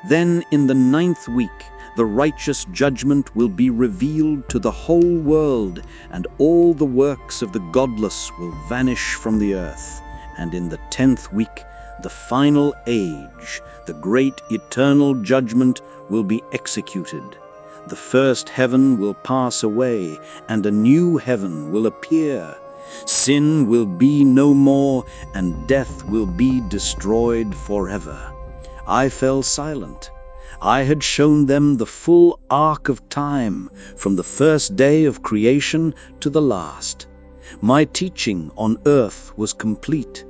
Then in the 9th week, the righteous judgment will be revealed to the whole world, and all the works of the godless will vanish from the earth. And in the 10th week, the final age, the great eternal judgment, will be executed. The first heaven will pass away, and a new heaven will appear. Sin will be no more, and death will be destroyed forever. I fell silent. I had shown them the full arc of time, from the first day of creation to the last. My teaching on earth was complete.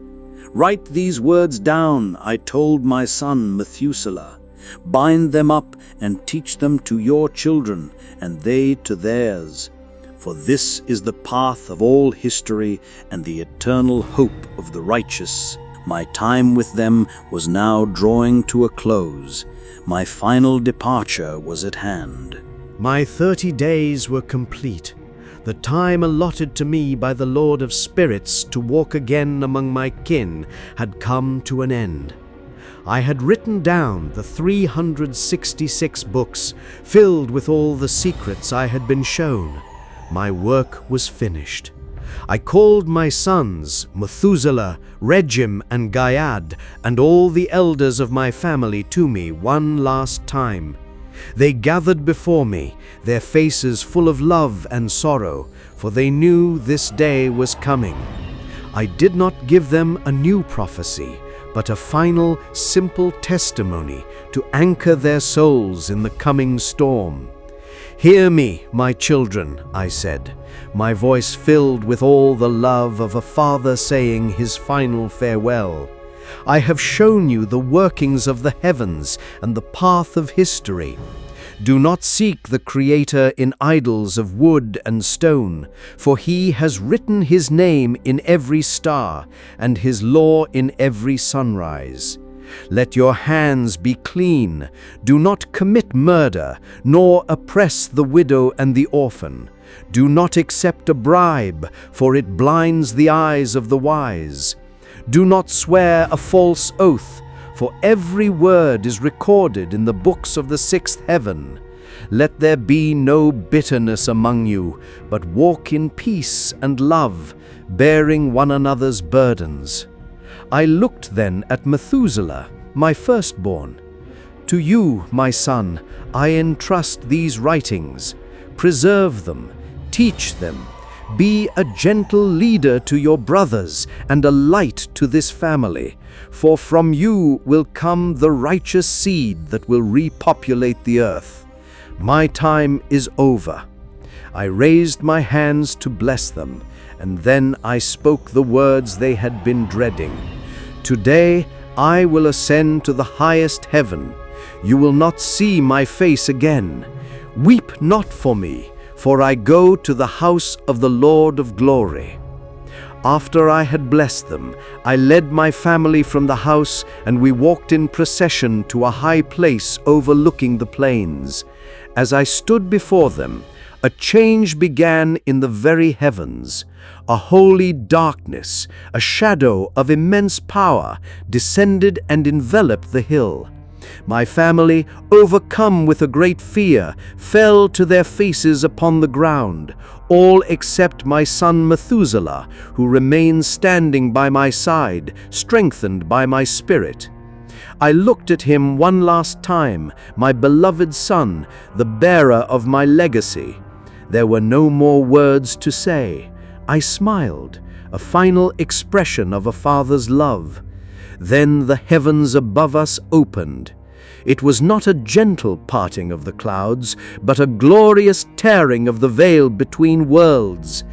"Write these words down," I told my son Methuselah. "Bind them up and teach them to your children, and they to theirs. For this is the path of all history and the eternal hope of the righteous." My time with them was now drawing to a close. My final departure was at hand. My 30 days were complete. The time allotted to me by the Lord of Spirits to walk again among my kin had come to an end. I had written down the 366 books filled with all the secrets I had been shown. My work was finished. I called my sons, Methuselah, Regem, and Gaiad, and all the elders of my family to me one last time. They gathered before me, their faces full of love and sorrow, for they knew this day was coming. I did not give them a new prophecy, but a final, simple testimony to anchor their souls in the coming storm. "Hear me, my children," I said, my voice filled with all the love of a father saying his final farewell. "I have shown you the workings of the heavens and the path of history. Do not seek the Creator in idols of wood and stone, for He has written His name in every star and His law in every sunrise. Let your hands be clean. Do not commit murder, nor oppress the widow and the orphan. Do not accept a bribe, for it blinds the eyes of the wise. Do not swear a false oath, for every word is recorded in the books of the 6th heaven. Let there be no bitterness among you, but walk in peace and love, bearing one another's burdens." I looked then at Methuselah, my firstborn. "To you, my son, I entrust these writings. Preserve them, teach them. Be a gentle leader to your brothers and a light to this family, for from you will come the righteous seed that will repopulate the earth. My time is over." I raised my hands to bless them, and then I spoke the words they had been dreading. "Today I will ascend to the highest heaven. You will not see my face again. Weep not for me, for I go to the house of the Lord of glory." After I had blessed them, I led my family from the house, and we walked in procession to a high place overlooking the plains. As I stood before them, a change began in the very heavens. A holy darkness, a shadow of immense power, descended and enveloped the hill. My family, overcome with a great fear, fell to their faces upon the ground, all except my son Methuselah, who remained standing by my side, strengthened by my spirit. I looked at him one last time, my beloved son, the bearer of my legacy. There were no more words to say. I smiled, a final expression of a father's love. Then the heavens above us opened. It was not a gentle parting of the clouds, but a glorious tearing of the veil between worlds.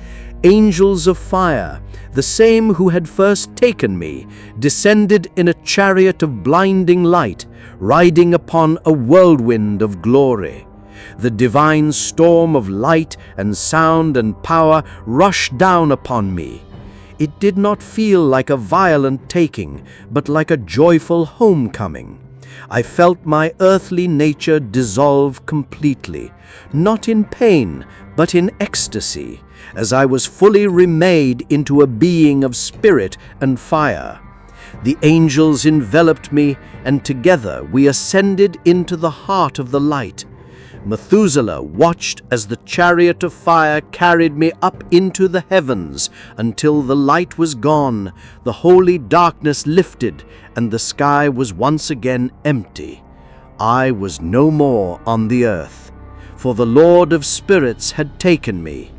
Angels of fire, the same who had first taken me, descended in a chariot of blinding light, riding upon a whirlwind of glory. The divine storm of light and sound and power rushed down upon me. It did not feel like a violent taking, but like a joyful homecoming. I felt my earthly nature dissolve completely, not in pain, but in ecstasy, as I was fully remade into a being of spirit and fire. The angels enveloped me, and together we ascended into the heart of the light. Methuselah watched as the chariot of fire carried me up into the heavens until the light was gone, the holy darkness lifted, and the sky was once again empty. I was no more on the earth, for the Lord of spirits had taken me.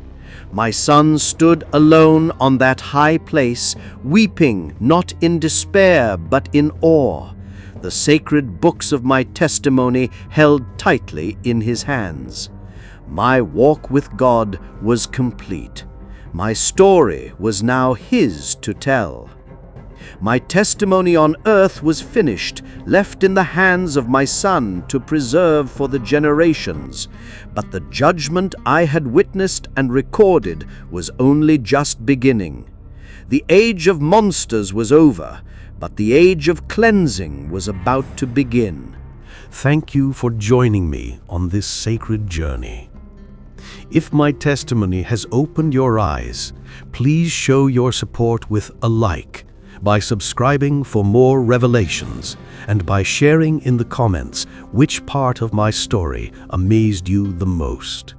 My son stood alone on that high place, weeping not in despair but in awe, the sacred books of my testimony held tightly in his hands. My walk with God was complete. My story was now his to tell. My testimony on earth was finished, left in the hands of my son to preserve for the generations. But the judgment I had witnessed and recorded was only just beginning. The age of monsters was over, but the age of cleansing was about to begin. Thank you for joining me on this sacred journey. If my testimony has opened your eyes, please show your support with a like, by subscribing for more revelations, and by sharing in the comments which part of my story amazed you the most.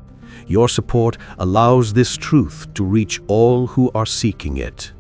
Your support allows this truth to reach all who are seeking it.